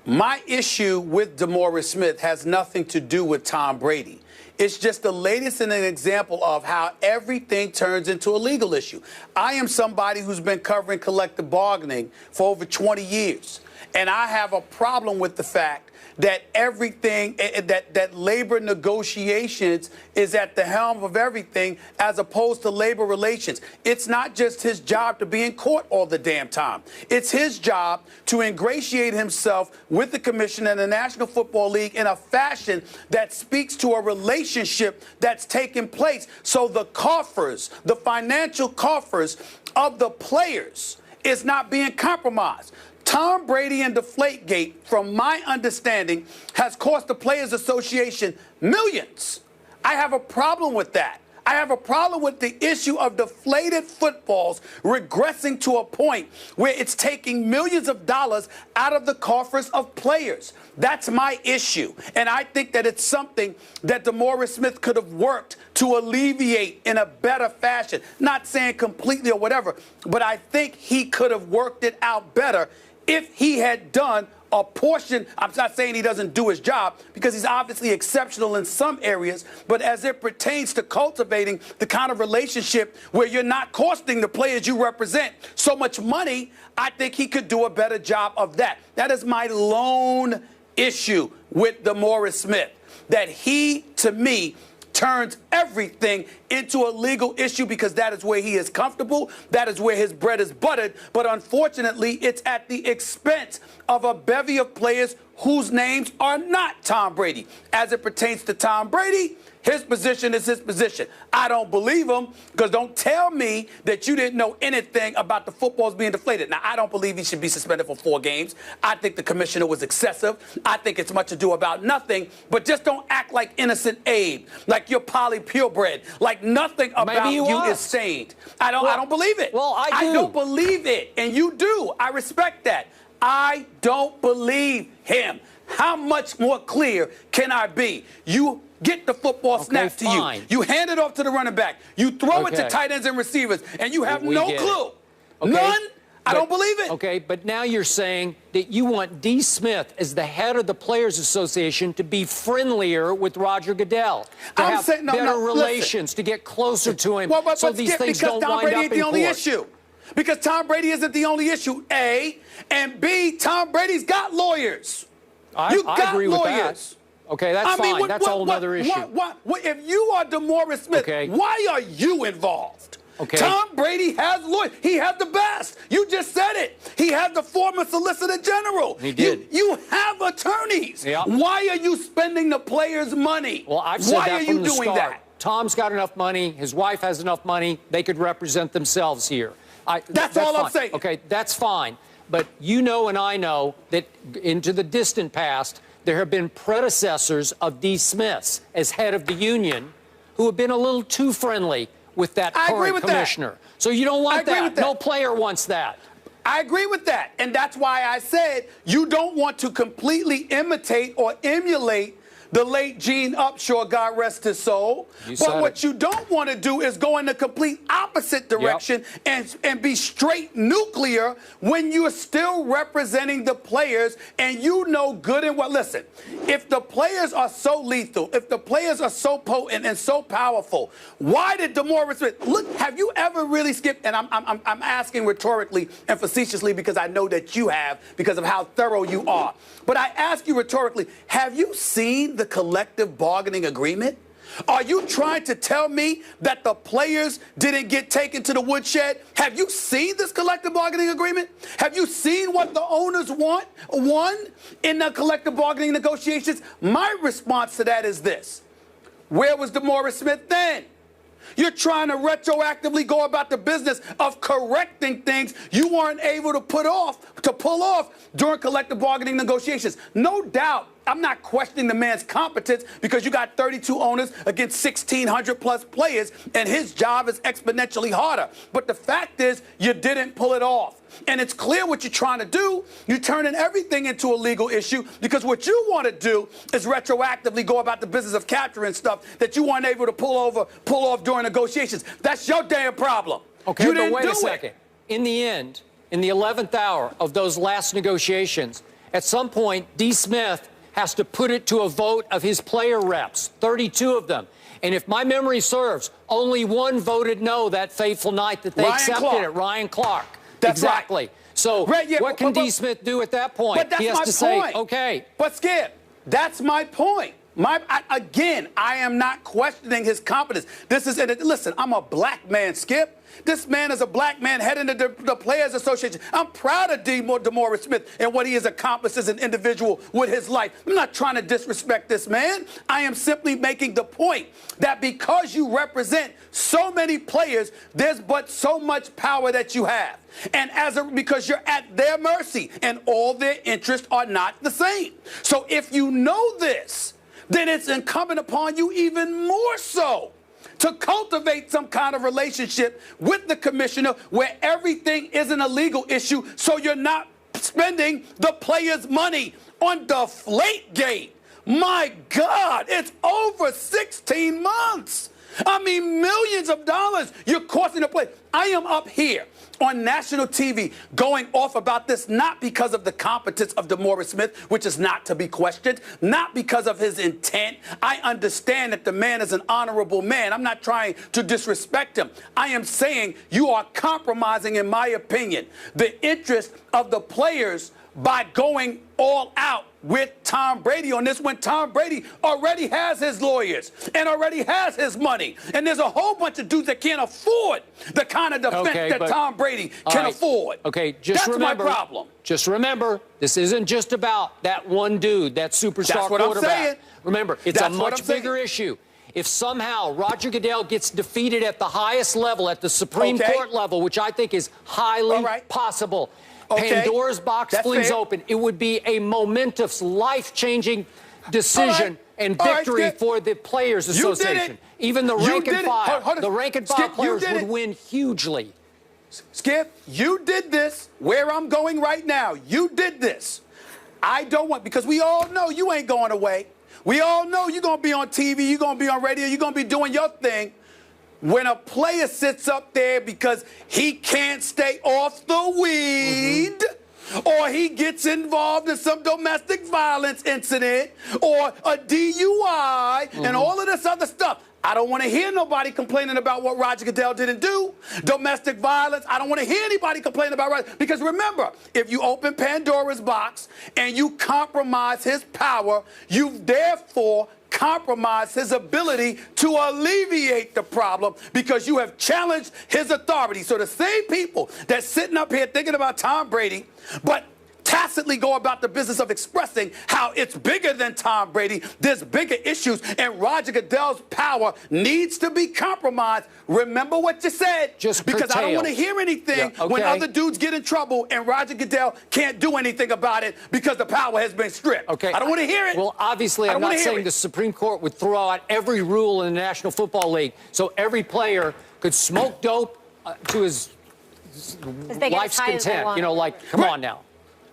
my issue with DeMaurice Smith has nothing to do with Tom Brady. It's just the latest in an example of how everything turns into a legal issue. I am somebody who's been covering collective bargaining for over 20 years, and I have a problem with the fact that everything, that labor negotiations is at the helm of everything as opposed to labor relations. It's not just his job to be in court all the damn time. It's his job to ingratiate himself with the commission and the National Football League in a fashion that speaks to a relationship that's taken place. So the coffers, the financial coffers of the players is not being compromised. Tom Brady and Deflategate, from my understanding, has cost the Players Association millions. I have a problem with that. I have a problem with the issue of deflated footballs regressing to a point where it's taking millions of dollars out of the coffers of players. That's my issue. And I think that it's something that DeMaurice Smith could have worked to alleviate in a better fashion. Not saying completely or whatever, but I think he could have worked it out better if he had done a portion. I'm not saying he doesn't do his job, because he's obviously exceptional in some areas, but as it pertains to cultivating the kind of relationship where you're not costing the players you represent so much money, I think he could do a better job of that. That is my lone issue with DeMaurice Smith, that he, to me, turns everything into a legal issue because that is where he is comfortable. That is where his bread is buttered. But unfortunately, it's at the expense of a bevy of players whose names are not Tom Brady. As it pertains to Tom Brady, his position is his position. I don't believe him, because don't tell me that you didn't know anything about the footballs being deflated. Now, I don't believe he should be suspended for 4 games. I think the commissioner was excessive. I think it's much ado about nothing. But just don't act like innocent Abe, like you're Polly Purebred, like nothing about you is stained. I don't believe it. Well, I do. I don't believe it, and you do. I respect that. I don't believe him. How much more clear can I be? You get the football snapped to you. You hand it off to the running back. You throw it to tight ends and receivers, and you have no clue. None. I don't believe it. Okay, but now you're saying that you want D. Smith, as the head of the Players Association, to be friendlier with Roger Goodell, to have better relations, to get closer to him, so these things don't wind up in court. Because Tom Brady isn't the only issue, A. And B, Tom Brady's got lawyers. I agree with that. Okay, that's fine. That's a whole other issue. If you are DeMaurice Smith, why are you involved? Okay. Tom Brady has lawyers. He has the best. You just said it. He has the former Solicitor General. He did. You have attorneys. Yep. Why are you spending the players' money? Well, I've said that from the start. Tom's got enough money. His wife has enough money. They could represent themselves here. That's all fine. I'm saying. Okay, that's fine. But you know and I know that into the distant past, there have been predecessors of D. Smith's as head of the union who have been a little too friendly with that current commissioner. So you don't want that. No player wants that. I agree with that. And that's why I said you don't want to completely imitate or emulate the late Gene Upshaw, God rest his soul. But what you don't want to do is go in the complete opposite direction and be straight nuclear when you're still representing the players and you know good and well. Listen, if the players are so lethal, if the players are so potent and so powerful, why did DeMaurice Smith, look, have you ever really skipped, and I'm asking rhetorically and facetiously because I know that you have because of how thorough you are. But I ask you rhetorically, have you seen the collective bargaining agreement? Are you trying to tell me that the players didn't get taken to the woodshed? Have you seen this collective bargaining agreement? Have you seen what the owners won in the collective bargaining negotiations? My response to that is this. Where was DeMaurice Smith then? You're trying to retroactively go about the business of correcting things you weren't able to pull off during collective bargaining negotiations. No doubt, I'm not questioning the man's competence because you got 32 owners against 1,600 plus players, and his job is exponentially harder. But the fact is, you didn't pull it off. And it's clear what you're trying to do. You're turning everything into a legal issue because what you want to do is retroactively go about the business of capturing stuff that you weren't able to pull off during negotiations. That's your damn problem. Okay, you but didn't wait a second. In the end, in the 11th hour of those last negotiations, at some point, D. Smith has to put it to a vote of his player reps, 32 of them. And if my memory serves, only one voted no that fateful night that they accepted it, Ryan Clark. That's exactly. Right. So what can D. Smith do at that point? But that's he has my to say, point. okay. But Skip, that's my point. Again, I am not questioning his competence. Listen, I'm a black man, Skip. This man is a black man heading to the Players Association. I'm proud of DeMaurice Smith and what he has accomplished as an individual with his life. I'm not trying to disrespect this man. I am simply making the point that because you represent so many players, there's but so much power that you have. And because you're at their mercy and all their interests are not the same. So if you know this, then it's incumbent upon you even more so to cultivate some kind of relationship with the commissioner where everything isn't a legal issue, so you're not spending the players' money on Deflategate. My God, it's over 16 months. I mean, millions of dollars you're costing the play. I am up here on national TV going off about this not because of the competence of DeMaurice Smith, which is not to be questioned, not because of his intent. I understand that the man is an honorable man. I'm not trying to disrespect him. I am saying you are compromising, in my opinion, the interest of the players by going all out with Tom Brady on this when Tom Brady already has his lawyers and already has his money. And there's a whole bunch of dudes that can't afford the kind of defense that Tom Brady can afford. Okay, just remember. That's my problem. Just remember, this isn't just about that one dude, that superstar quarterback. I'm saying. Remember, it's a much bigger issue. If somehow Roger Goodell gets defeated at the highest level, at the Supreme Court level, which I think is highly possible, Pandora's box flings open. It would be a momentous, life-changing decision and victory for the Players Association. Even the rank and file, players would win hugely. Skip, you did this where I'm going right now. You did this. I don't want, because we all know you ain't going away. We all know you're going to be on TV, you're going to be on radio, you're going to be doing your thing. When a player sits up there because he can't stay off the weed, or he gets involved in some domestic violence incident, or a DUI, and all of this other stuff, I don't want to hear nobody complaining about what Roger Goodell didn't do. Domestic violence, I don't want to hear anybody complaining about Roger. Because remember, if you open Pandora's box and you compromise his power, you've therefore compromise his ability to alleviate the problem because you have challenged his authority. So the same people that's sitting up here thinking about Tom Brady, but tacitly go about the business of expressing how it's bigger than Tom Brady, there's bigger issues, and Roger Goodell's power needs to be compromised. Remember what you said. Because I don't want to hear anything when other dudes get in trouble and Roger Goodell can't do anything about it because the power has been stripped. I don't want to hear it. Well, obviously, I'm not saying the Supreme Court would throw out every rule in the National Football League so every player could smoke dope to his life's content. You know, like, come on now.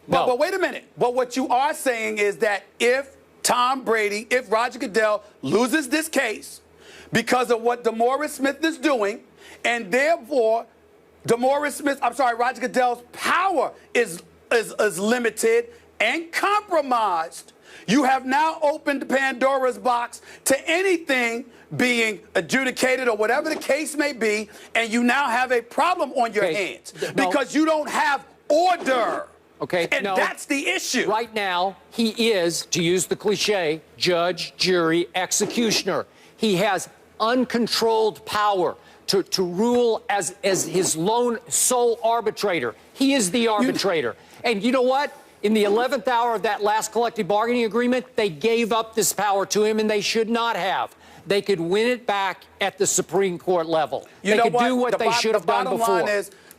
But wait a minute. But what you are saying is that if Tom Brady, if Roger Goodell loses this case because of what DeMaurice Smith is doing, and therefore Roger Goodell's power is limited and compromised, you have now opened Pandora's box to anything being adjudicated or whatever the case may be, and you now have a problem on your hands because you don't have order. Okay, and that's the issue. Right now, he is, to use the cliche, judge, jury, executioner. He has uncontrolled power to rule as his sole arbitrator. He is the arbitrator. And you know what? In the 11th hour of that last collective bargaining agreement, they gave up this power to him, and they should not have. They could win it back at the Supreme Court level. They could do what they should have done before.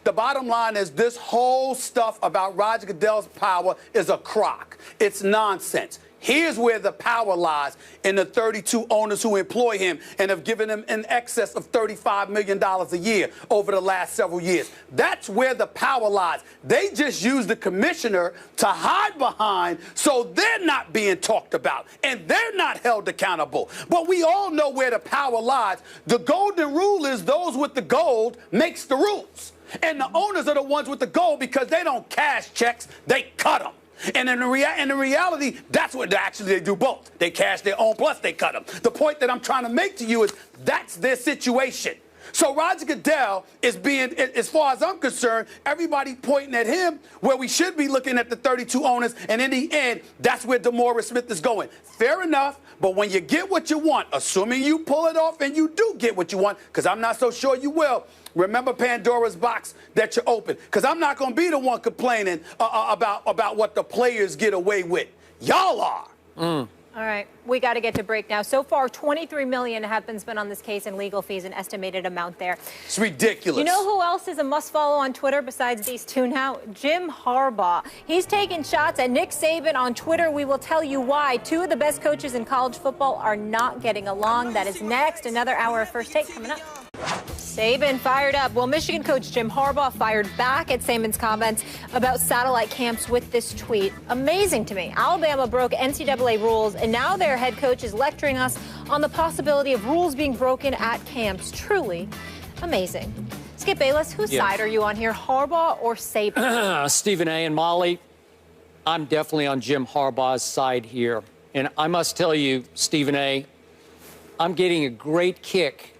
The bottom line is this whole stuff about Roger Goodell's power is a crock. It's nonsense. Here's where the power lies in the 32 owners who employ him and have given him in excess of $35 million a year over the last several years. That's where the power lies. They just use the commissioner to hide behind so they're not being talked about and they're not held accountable. But we all know where the power lies. The golden rule is those with the gold makes the rules. And the owners are the ones with the gold because they don't cash checks, they cut them. And in the reality, that's what they do both. They cash their own, plus they cut them. The point that I'm trying to make to you is that's their situation. So Roger Goodell is being, as far as I'm concerned, everybody pointing at him where we should be looking at the 32 owners, and in the end, that's where DeMaurice Smith is going. Fair enough, but when you get what you want, assuming you pull it off and you do get what you want, because I'm not so sure you will, remember Pandora's box that you open, because I'm not going to be the one complaining about what the players get away with. Y'all are. All right, we got to get to break now. So far, $23 million have been spent on this case in legal fees, an estimated amount there. It's ridiculous. You know who else is a must-follow on Twitter besides these two now? Jim Harbaugh. He's taking shots at Nick Saban on Twitter. We will tell you why. Two of the best coaches in college football are not getting along. That is next. Another hour of First Take coming up. Saban fired up. Well, Michigan coach Jim Harbaugh fired back at Saban's comments about satellite camps with this tweet. Amazing to me. Alabama broke NCAA rules, and now their head coach is lecturing us on the possibility of rules being broken at camps. Truly amazing. Skip Bayless, whose side are you on here, Harbaugh or Saban? Stephen A. and Molly, I'm definitely on Jim Harbaugh's side here. And I must tell you, Stephen A., I'm getting a great kick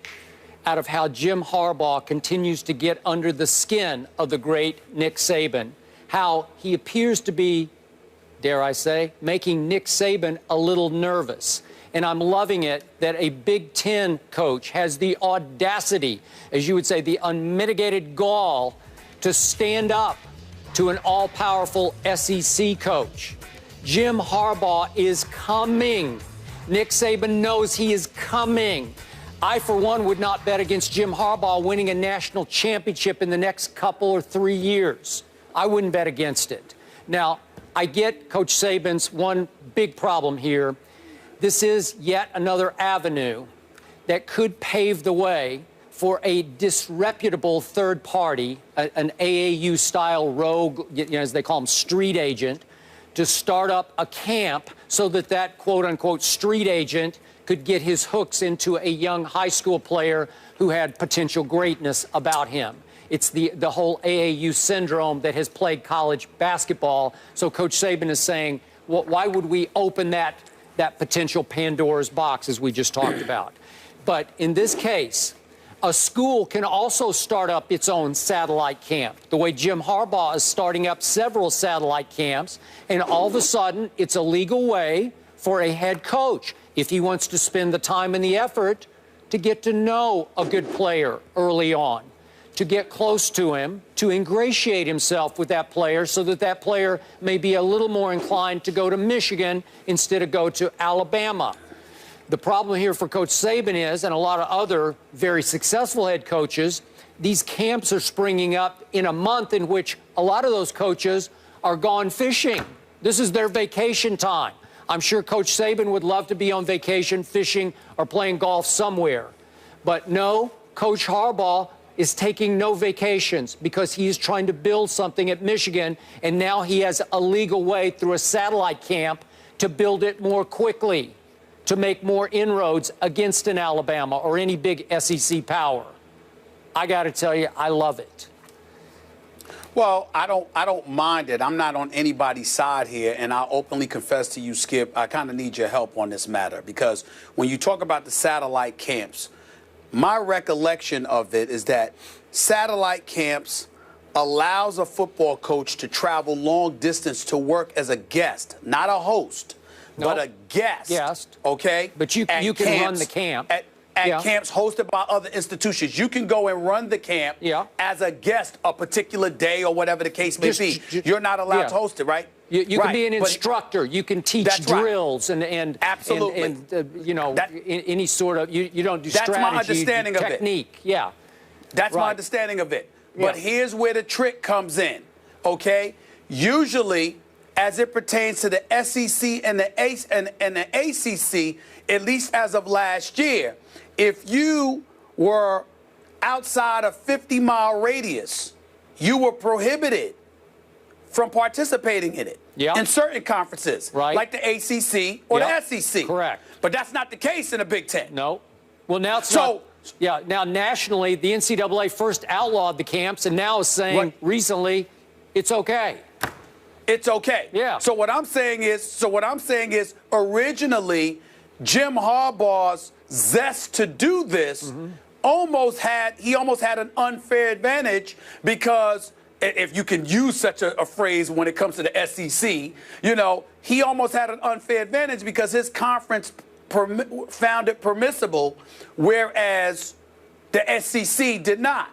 out of how Jim Harbaugh continues to get under the skin of the great Nick Saban, how he appears to be, dare I say, making Nick Saban a little nervous. And I'm loving it that a Big Ten coach has the audacity, as you would say, the unmitigated gall to stand up to an all-powerful SEC coach. Jim Harbaugh is coming. Nick Saban knows he is coming. I, for one, would not bet against Jim Harbaugh winning a national championship in the next couple or 3 years. I wouldn't bet against it. Now, I get Coach Saban's one big problem here. This is yet another avenue that could pave the way for a disreputable third party, an AAU-style rogue, as they call them, street agent, to start up a camp so that quote-unquote street agent could get his hooks into a young high school player who had potential greatness about him. It's the whole AAU syndrome that has plagued college basketball. So Coach Saban is saying, well, why would we open that potential Pandora's box, as we just talked about? But in this case, a school can also start up its own satellite camp, the way Jim Harbaugh is starting up several satellite camps, and all of a sudden it's a legal way for a head coach, if he wants to spend the time and the effort to get to know a good player early on, to get close to him, to ingratiate himself with that player so that player may be a little more inclined to go to Michigan instead of go to Alabama. The problem here for Coach Saban is, and a lot of other very successful head coaches, these camps are springing up in a month in which a lot of those coaches are gone fishing. This is their vacation time. I'm sure Coach Saban would love to be on vacation, fishing, or playing golf somewhere. But no, Coach Harbaugh is taking no vacations because he is trying to build something at Michigan, and now he has a legal way through a satellite camp to build it more quickly, to make more inroads against an Alabama or any big SEC power. I got to tell you, I love it. Well, I don't mind it. I'm not on anybody's side here, and I'll openly confess to you, Skip, I kind of need your help on this matter, because when you talk about the satellite camps, my recollection of it is that satellite camps allows a football coach to travel long distance to work as a guest, not a host, but a guest. Okay? But you can run the camp. At camps hosted by other institutions. You can go and run the camp as a guest a particular day or whatever the case may be. You're not allowed to host it, right? You can be an instructor. You can teach drills and absolutely. And you know, any sort of, you don't do strategy. That's my understanding of it. Technique, That's my understanding of it. But here's where the trick comes in, okay? Usually, as it pertains to the SEC and the ACC, at least as of last year, if you were outside a 50-mile radius, you were prohibited from participating in it in certain conferences, like the ACC or the SEC. Correct. But that's not the case in the Big Ten. No. Well, now it's not. Yeah, now nationally, the NCAA first outlawed the camps and now is saying recently it's okay. It's okay. Yeah. So what I'm saying is originally Jim Harbaugh's zest to do this almost had an unfair advantage, because if you can use such a phrase when it comes to the SEC, you know, he almost had an unfair advantage because his conference found it permissible, whereas the SEC did not.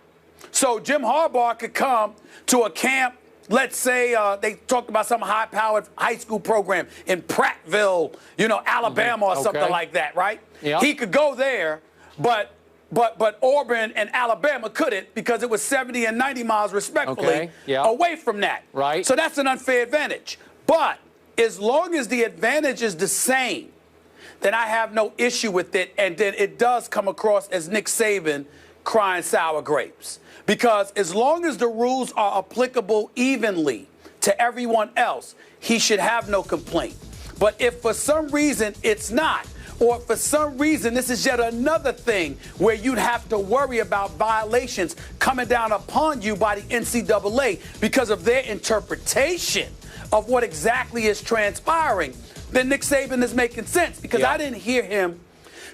So Jim Harbaugh could come to a camp, let's say they talked about some high-powered high school program in Prattville, you know, Alabama or something like that, right? Yeah. He could go there, but Auburn and Alabama couldn't, because it was 70 and 90 miles respectively away from that. Right. So that's an unfair advantage. But as long as the advantage is the same, then I have no issue with it. And then it does come across as Nick Saban crying sour grapes. Because as long as the rules are applicable evenly to everyone else, he should have no complaint. But if for some reason it's not, or for some reason this is yet another thing where you'd have to worry about violations coming down upon you by the NCAA because of their interpretation of what exactly is transpiring, then Nick Saban is making sense. Because I didn't hear him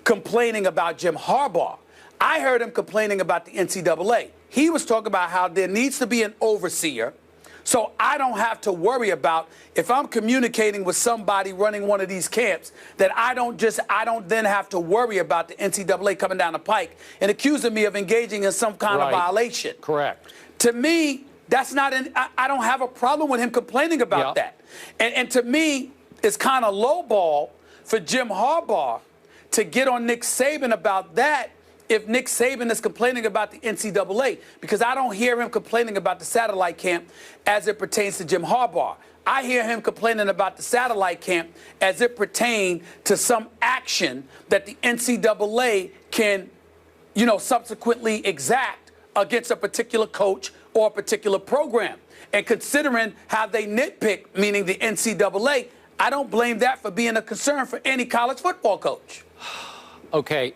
complaining about Jim Harbaugh. I heard him complaining about the NCAA. He was talking about how there needs to be an overseer, so I don't have to worry about, if I'm communicating with somebody running one of these camps, that I don't then have to worry about the NCAA coming down the pike and accusing me of engaging in some kind of violation. Correct. To me, that's not I don't have a problem with him complaining about that. And to me, it's kind of lowball for Jim Harbaugh to get on Nick Saban about that if Nick Saban is complaining about the NCAA, because I don't hear him complaining about the satellite camp as it pertains to Jim Harbaugh. I hear him complaining about the satellite camp as it pertains to some action that the NCAA can, you know, subsequently exact against a particular coach or a particular program. And considering how they nitpick, meaning the NCAA, I don't blame that for being a concern for any college football coach. Okay,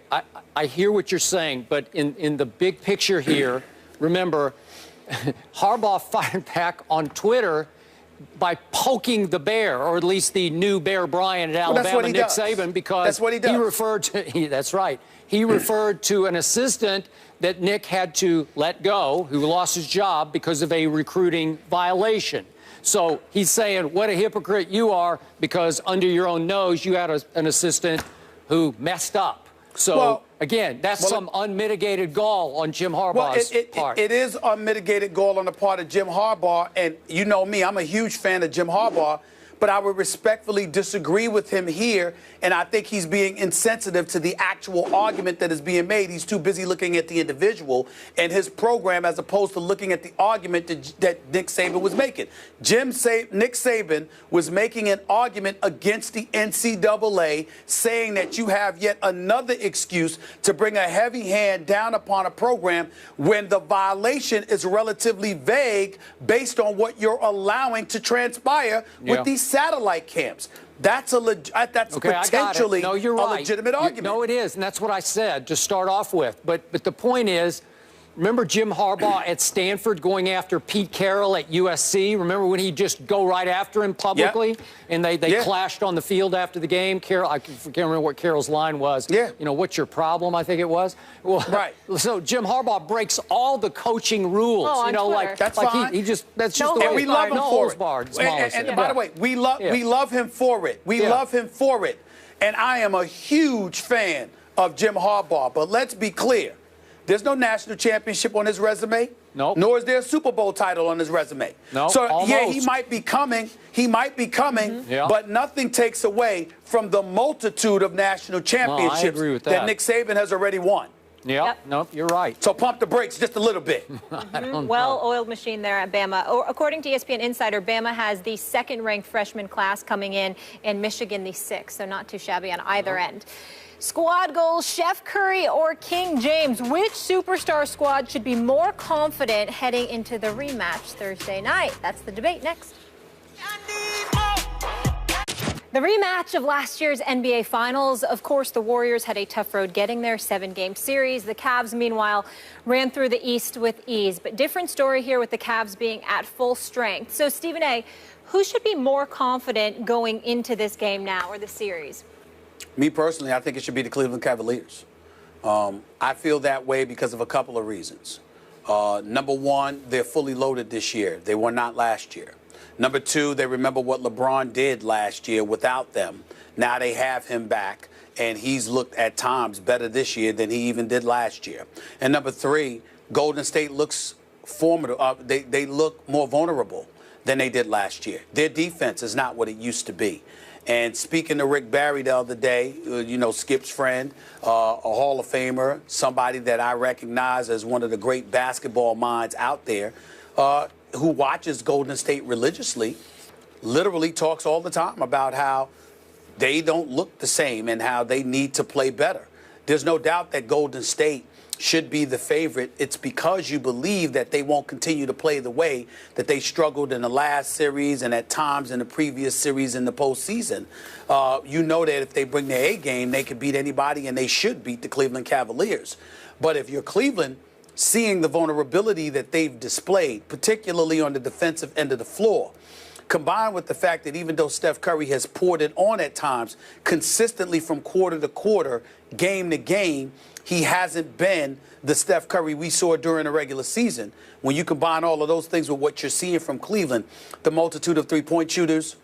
I hear what you're saying, but in the big picture here, remember, Harbaugh fired back on Twitter by poking the bear, or at least the new Bear Bryant at Alabama, Nick Saban, because he referred to, that's right, he referred to an assistant that Nick had to let go, who lost his job because of a recruiting violation. So he's saying, what a hypocrite you are, because under your own nose, you had an assistant who messed up. So, again, that's some unmitigated gall on Jim Harbaugh's part. It is unmitigated gall on the part of Jim Harbaugh. And you know me, I'm a huge fan of Jim Harbaugh. But I would respectfully disagree with him here, and I think he's being insensitive to the actual argument that is being made. He's too busy looking at the individual and his program as opposed to looking at the argument that Nick Saban was making. Nick Saban was making an argument against the NCAA, saying that you have yet another excuse to bring a heavy hand down upon a program when the violation is relatively vague based on what you're allowing to transpire with these satellite camps. That's potentially no, you're a right. legitimate argument. No, it is, and that's what I said to start off with. But the point is, remember Jim Harbaugh at Stanford going after Pete Carroll at USC? Remember when he'd just go right after him publicly? Yep. And they clashed on the field after the game. Carroll, I can't remember what Carroll's line was. Yeah. You know, what's your problem, I think it was. Well, right. So Jim Harbaugh breaks all the coaching rules. Oh, you know, Twitter. like, that's like fine. He just, that's just No the way. And we love him no for holds it. barred, And by the way, we love him for it. We love him for it. And I am a huge fan of Jim Harbaugh. But let's be clear. There's no national championship on his resume. Nope. Nor is there a Super Bowl title on his resume. No, so, almost. yeah, he might be coming. Yeah. But nothing takes away from the multitude of national championships I agree with that. Nick Saban has already won. Yep. Nope, you're right. So pump the brakes just a little bit. Well-oiled machine there at Bama. According to ESPN Insider, Bama has the second-ranked freshman class coming in, and Michigan the sixth, so not too shabby on either end. Squad goals, Chef Curry or King James. Which superstar squad should be more confident heading into the rematch Thursday night? That's the debate next. The rematch of last year's NBA Finals. Of course, the Warriors had a tough road getting there, 7-game series. The Cavs, meanwhile, ran through the East with ease. But different story here with the Cavs being at full strength. So, Stephen A., who should be more confident going into this game now or the series? Me personally, I think it should be the Cleveland Cavaliers. I feel that way because of a couple of reasons. Number one, they're fully loaded this year. They were not last year. Number two, they remember what LeBron did last year without them. Now they have him back, and he's looked at times better this year than he even did last year. And number three, Golden State looks formidable. They look more vulnerable than they did last year. Their defense is not what it used to be. And speaking to Rick Barry the other day, Skip's friend, a Hall of Famer, somebody that I recognize as one of the great basketball minds out there, who watches Golden State religiously, literally talks all the time about how they don't look the same and how they need to play better. There's no doubt that Golden State should be the favorite. It's because you believe that they won't continue to play the way that they struggled in the last series and at times in the previous series in the postseason. You know that if they bring their A game, they could beat anybody, and they should beat the Cleveland Cavaliers. But if you're Cleveland, seeing the vulnerability that they've displayed, particularly on the defensive end of the floor, combined with the fact that even though Steph Curry has poured it on at times, consistently from quarter to quarter, game to game, he hasn't been the Steph Curry we saw during the regular season. When you combine all of those things with what you're seeing from Cleveland, the multitude of three-point shooters,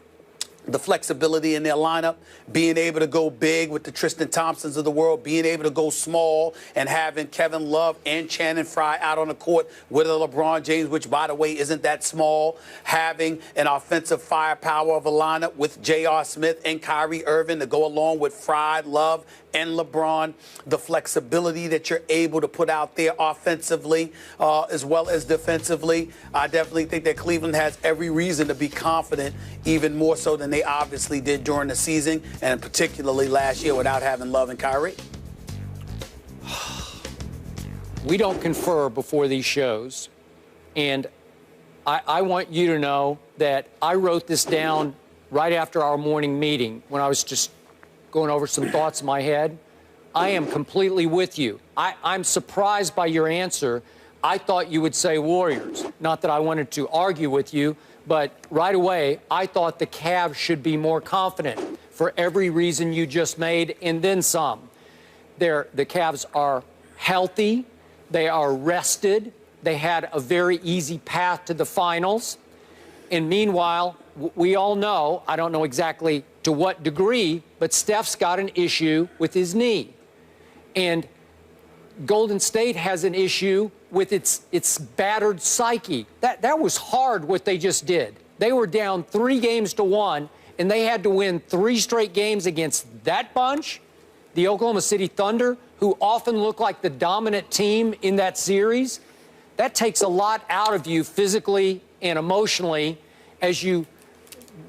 the flexibility in their lineup, being able to go big with the Tristan Thompsons of the world, being able to go small and having Kevin Love and Channing Frye out on the court with a LeBron James, which, by the way, isn't that small, having an offensive firepower of a lineup with J.R. Smith and Kyrie Irving to go along with Frye, Love, and LeBron, the flexibility that you're able to put out there offensively as well as defensively. I definitely think that Cleveland has every reason to be confident, even more so than they obviously did during the season, and particularly last year without having Love and Kyrie. We don't confer before these shows, and I want you to know that I wrote this down right after our morning meeting when I was just going over some thoughts in my head. I am completely with you. I'm surprised by your answer. I thought you would say Warriors. Not that I wanted to argue with you, but right away, I thought the Cavs should be more confident for every reason you just made, and then some. The Cavs are healthy. They are rested. They had a very easy path to the finals. And meanwhile, we all know, I don't know exactly to what degree, but Steph's got an issue with his knee. And Golden State has an issue with its battered psyche. That was hard what they just did. They were down 3-1, and they had to win 3 straight games against that bunch, the Oklahoma City Thunder, who often look like the dominant team in that series. That takes a lot out of you physically and emotionally as you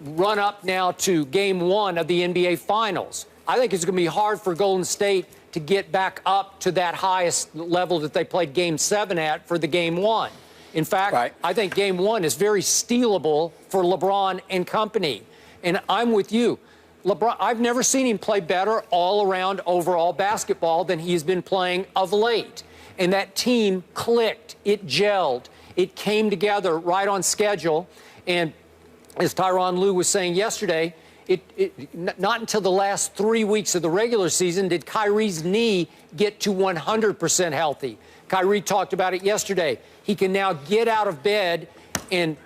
run up now to Game 1 of the NBA Finals. I think it's going to be hard for Golden State to get back up to that highest level that they played Game 7 at for the Game 1. In fact, I think Game 1 is very stealable for LeBron and company. And I'm with you. LeBron, I've never seen him play better all-around overall basketball than he's been playing of late. And that team clicked. It gelled. It came together right on schedule. And as Tyronn Lue was saying yesterday, not until the last 3 weeks of the regular season did Kyrie's knee get to 100% healthy. Kyrie talked about it yesterday. He can now get out of bed and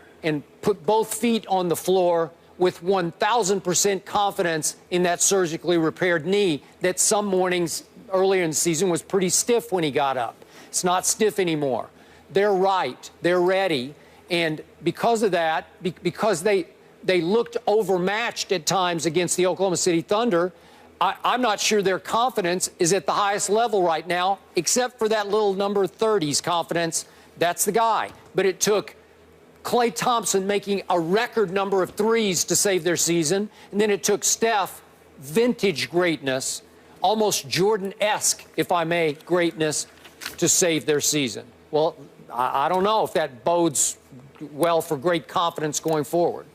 put both feet on the floor with 1,000% confidence in that surgically repaired knee that some mornings earlier in the season was pretty stiff when he got up. It's not stiff anymore. They're right. They're ready. And because of that, because they looked overmatched at times against the Oklahoma City Thunder, I'm not sure their confidence is at the highest level right now, except for that little number 30s confidence. That's the guy. But it took Klay Thompson making a record number of threes to save their season. And then it took Steph, vintage greatness, almost Jordan-esque, if I may, greatness, to save their season. Well, I don't know if that bodes well for great confidence going forward.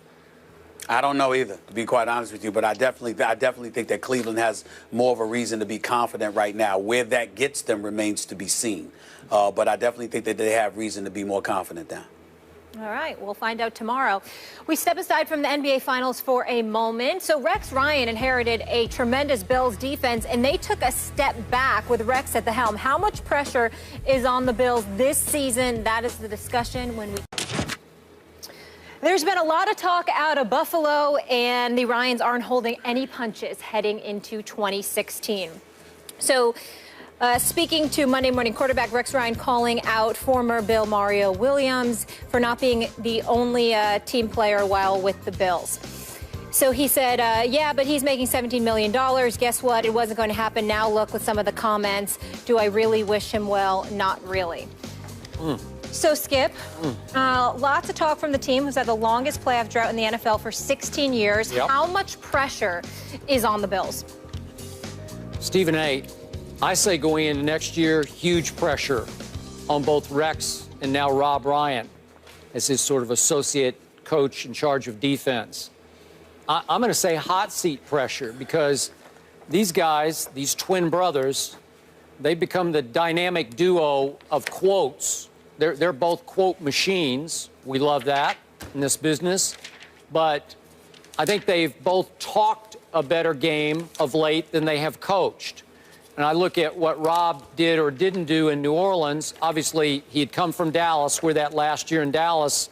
I don't know either, to be quite honest with you, but I definitely think that Cleveland has more of a reason to be confident right now. Where that gets them remains to be seen. But I definitely think that they have reason to be more confident now. All right, we'll find out tomorrow. We step aside from the NBA Finals for a moment. So Rex Ryan inherited a tremendous Bills defense, and they took a step back with Rex at the helm. How much pressure is on the Bills this season? That is the discussion when we... There's been a lot of talk out of Buffalo, and the Ryans aren't holding any punches heading into 2016. So speaking to Monday Morning Quarterback, Rex Ryan calling out former Bill Mario Williams for not being the only team player while with the Bills. So he said, yeah, but he's making $17 million. Guess what? It wasn't going to happen. Now look with some of the comments. Do I really wish him well? Not really. So, Skip, lots of talk from the team who's had the longest playoff drought in the NFL for 16 years. Yep. How much pressure is on the Bills? Stephen A., I say going into next year, huge pressure on both Rex and now Rob Ryan as his sort of associate coach in charge of defense. I'm going to say hot seat pressure because these guys, these twin brothers, they become the dynamic duo of quotes. They're both quote machines. We love that in this business. But I think they've both talked a better game of late than they have coached. And I look at what Rob did or didn't do in New Orleans. Obviously, he had come from Dallas, where that last year in Dallas,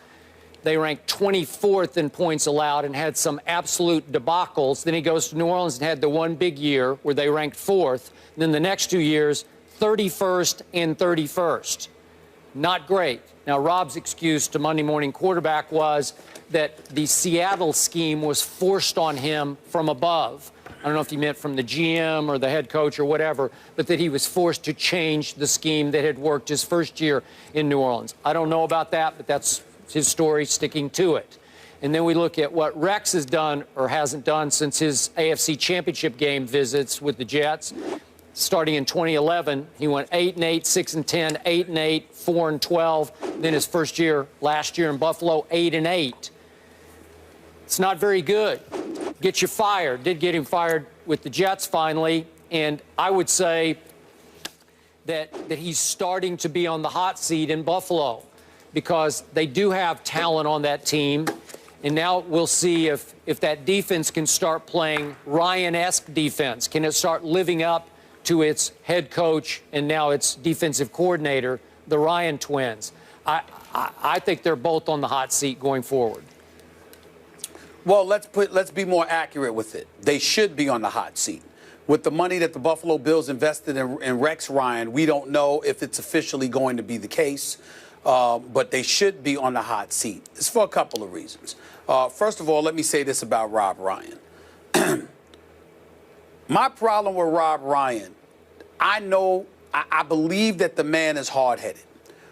they ranked 24th in points allowed and had some absolute debacles. Then he goes to New Orleans and had the one big year where they ranked 4th. And then the next 2 years, 31st and 31st. Not great. Now, Rob's excuse to Monday Morning Quarterback was that the Seattle scheme was forced on him from above. I don't know if he meant from the GM or the head coach or whatever, but that he was forced to change the scheme that had worked his first year in New Orleans. I don't know about that, but that's his story, sticking to it. And then we look at what Rex has done or hasn't done since his AFC Championship game visits with the Jets. Starting in 2011, he went 8-8, 6-10, 8-8, 4-12. Then his first year, last year in Buffalo, 8-8. It's not very good. Get you fired. Did get him fired with the Jets finally. And I would say that he's starting to be on the hot seat in Buffalo because they do have talent on that team. And now we'll see if that defense can start playing Ryan-esque defense. Can it start living up to its head coach and now its defensive coordinator, the Ryan twins? I think they're both on the hot seat going forward. Well, let's be more accurate with it. They should be on the hot seat. With the money that the Buffalo Bills invested in Rex Ryan, we don't know if it's officially going to be the case, but they should be on the hot seat. It's for a couple of reasons. First of all, let me say this about Rob Ryan. My problem with Rob Ryan, I believe that the man is hard-headed.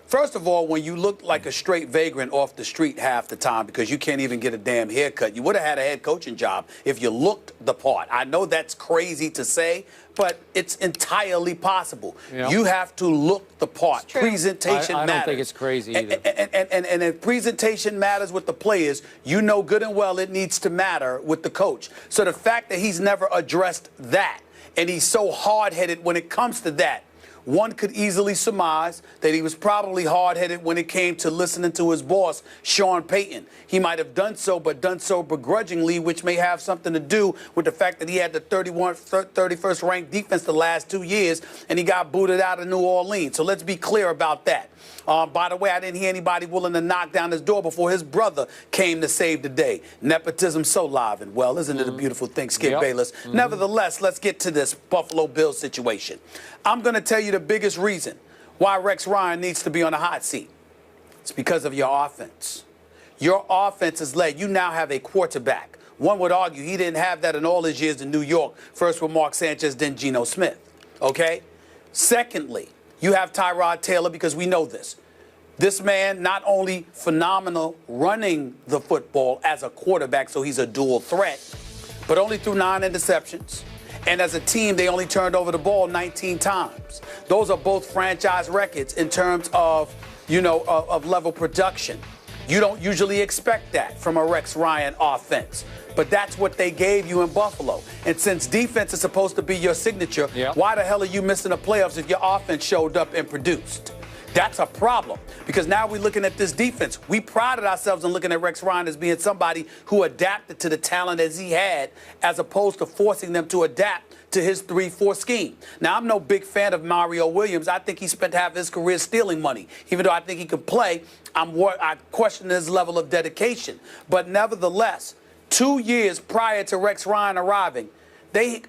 First of all, when you look like a straight vagrant off the street half the time because you can't even get a damn haircut, you would have had a head coaching job if you looked the part. I know that's crazy to say, but it's entirely possible. Yep. You have to look the part. Presentation matters. I don't think it's crazy either. And if presentation matters with the players, you know good and well it needs to matter with the coach. So the fact that he's never addressed that, and he's so hard-headed when it comes to that, one could easily surmise that he was probably hard-headed when it came to listening to his boss, Sean Payton. He might have done so, but done so begrudgingly, which may have something to do with the fact that he had the 31st ranked defense the last 2 years, and he got booted out of New Orleans. So let's be clear about that. By the way, I didn't hear anybody willing to knock down his door before his brother came to save the day. Nepotism so live and well. Isn't it a beautiful thing, Skip Bayless? Nevertheless, let's get to this Buffalo Bills situation. I'm going to tell you the biggest reason why Rex Ryan needs to be on the hot seat. It's because of your offense. Your offense is led. You now have a quarterback. One would argue he didn't have that in all his years in New York, first with Mark Sanchez, then Geno Smith. Okay? Secondly, you have Tyrod Taylor, because we know this. This man, not only phenomenal running the football as a quarterback, so he's a dual threat, but only threw 9 interceptions. And as a team, they only turned over the ball 19 times. Those are both franchise records in terms of, of level production. You don't usually expect that from a Rex Ryan offense. But that's what they gave you in Buffalo. And since defense is supposed to be your signature, why the hell are you missing the playoffs if your offense showed up and produced? That's a problem, because now we're looking at this defense. We prided ourselves on looking at Rex Ryan as being somebody who adapted to the talent as he had, as opposed to forcing them to adapt to his 3-4 scheme. Now, I'm no big fan of Mario Williams. I think he spent half his career stealing money. Even though I think he could play, I question his level of dedication. But nevertheless, 2 years prior to Rex Ryan arriving, they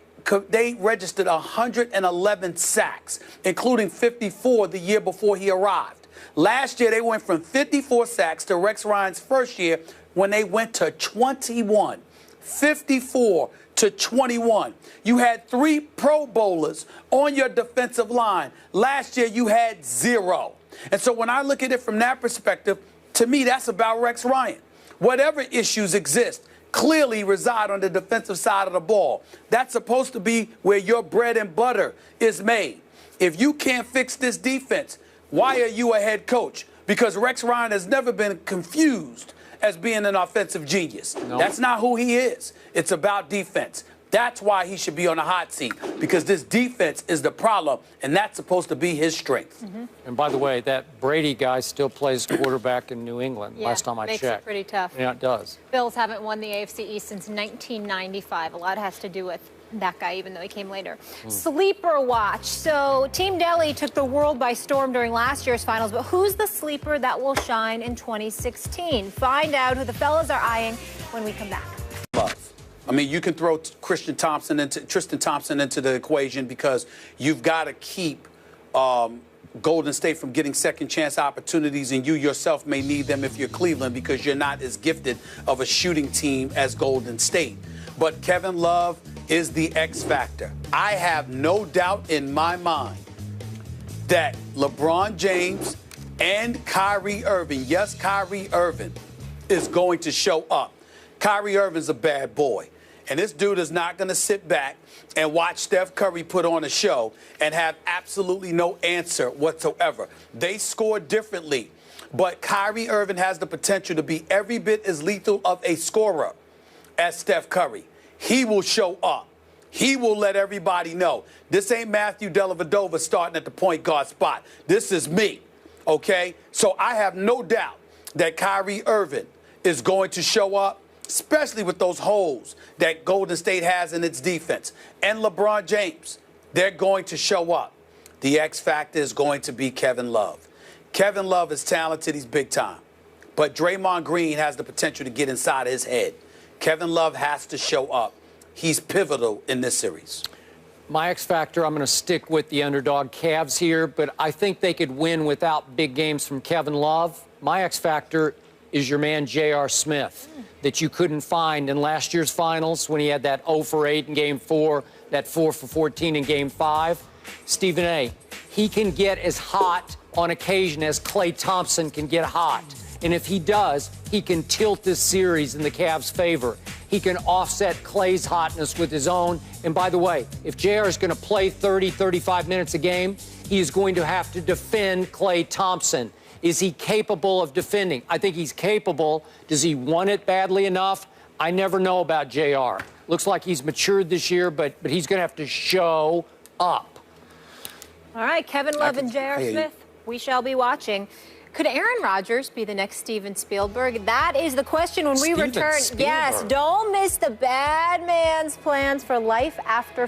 registered 111 sacks, including 54 the year before he arrived. Last year, they went from 54 sacks to Rex Ryan's first year when they went to 21. 54 to 21. You had 3 Pro Bowlers on your defensive line. Last year, you had 0. And so when I look at it from that perspective, to me, that's about Rex Ryan. Whatever issues exist clearly reside on the defensive side of the ball. That's supposed to be where your bread and butter is made. If you can't fix this defense, why are you a head coach? Because Rex Ryan has never been confused as being an offensive genius. No. That's not who he is. It's about defense. That's why he should be on the hot seat, because this defense is the problem, and that's supposed to be his strength. And by the way, that Brady guy still plays quarterback in New England, last time I checked. Makes it pretty tough. Yeah, it does. Bills haven't won the AFC East since 1995. A lot has to do with that guy, even though he came later. Sleeper watch. So Team Delhi took the world by storm during last year's finals, but who's the sleeper that will shine in 2016? Find out who the fellas are eyeing when we come back. I mean, you can throw Tristan Thompson into the equation, because you've got to keep Golden State from getting second chance opportunities, and you yourself may need them if you're Cleveland, because you're not as gifted of a shooting team as Golden State. But Kevin Love is the X factor. I have no doubt in my mind that LeBron James and Kyrie Irving, yes, Kyrie Irving, is going to show up. Kyrie Irving's a bad boy. And this dude is not going to sit back and watch Steph Curry put on a show and have absolutely no answer whatsoever. They score differently, but Kyrie Irving has the potential to be every bit as lethal of a scorer as Steph Curry. He will show up. He will let everybody know, this ain't Matthew Dellavedova starting at the point guard spot. This is me, okay? So I have no doubt that Kyrie Irving is going to show up, especially with those holes that Golden State has in its defense. And LeBron James, they're going to show up. The X factor is going to be Kevin Love. Kevin Love is talented. He's big time. But Draymond Green has the potential to get inside his head. Kevin Love has to show up. He's pivotal in this series. My X factor, I'm going to stick with the underdog Cavs here, but I think they could win without big games from Kevin Love. My X factor is your man J.R. Smith, that you couldn't find in last year's finals when he had that 0 for 8 in Game 4, that 4 for 14 in Game 5. Stephen A., he can get as hot on occasion as Klay Thompson can get hot. And if he does, he can tilt this series in the Cavs' favor. He can offset Klay's hotness with his own. And by the way, if JR is going to play 30, 35 minutes a game, he is going to have to defend Klay Thompson. Is he capable of defending? I think he's capable. Does he want it badly enough? I never know about JR. Looks like he's matured this year, but he's going to have to show up. All right, Kevin Love and J.R. Smith, we shall be watching. Could Aaron Rodgers be the next Steven Spielberg? That is the question when we return. Spielberg. Yes, don't miss the bad man's plans for life after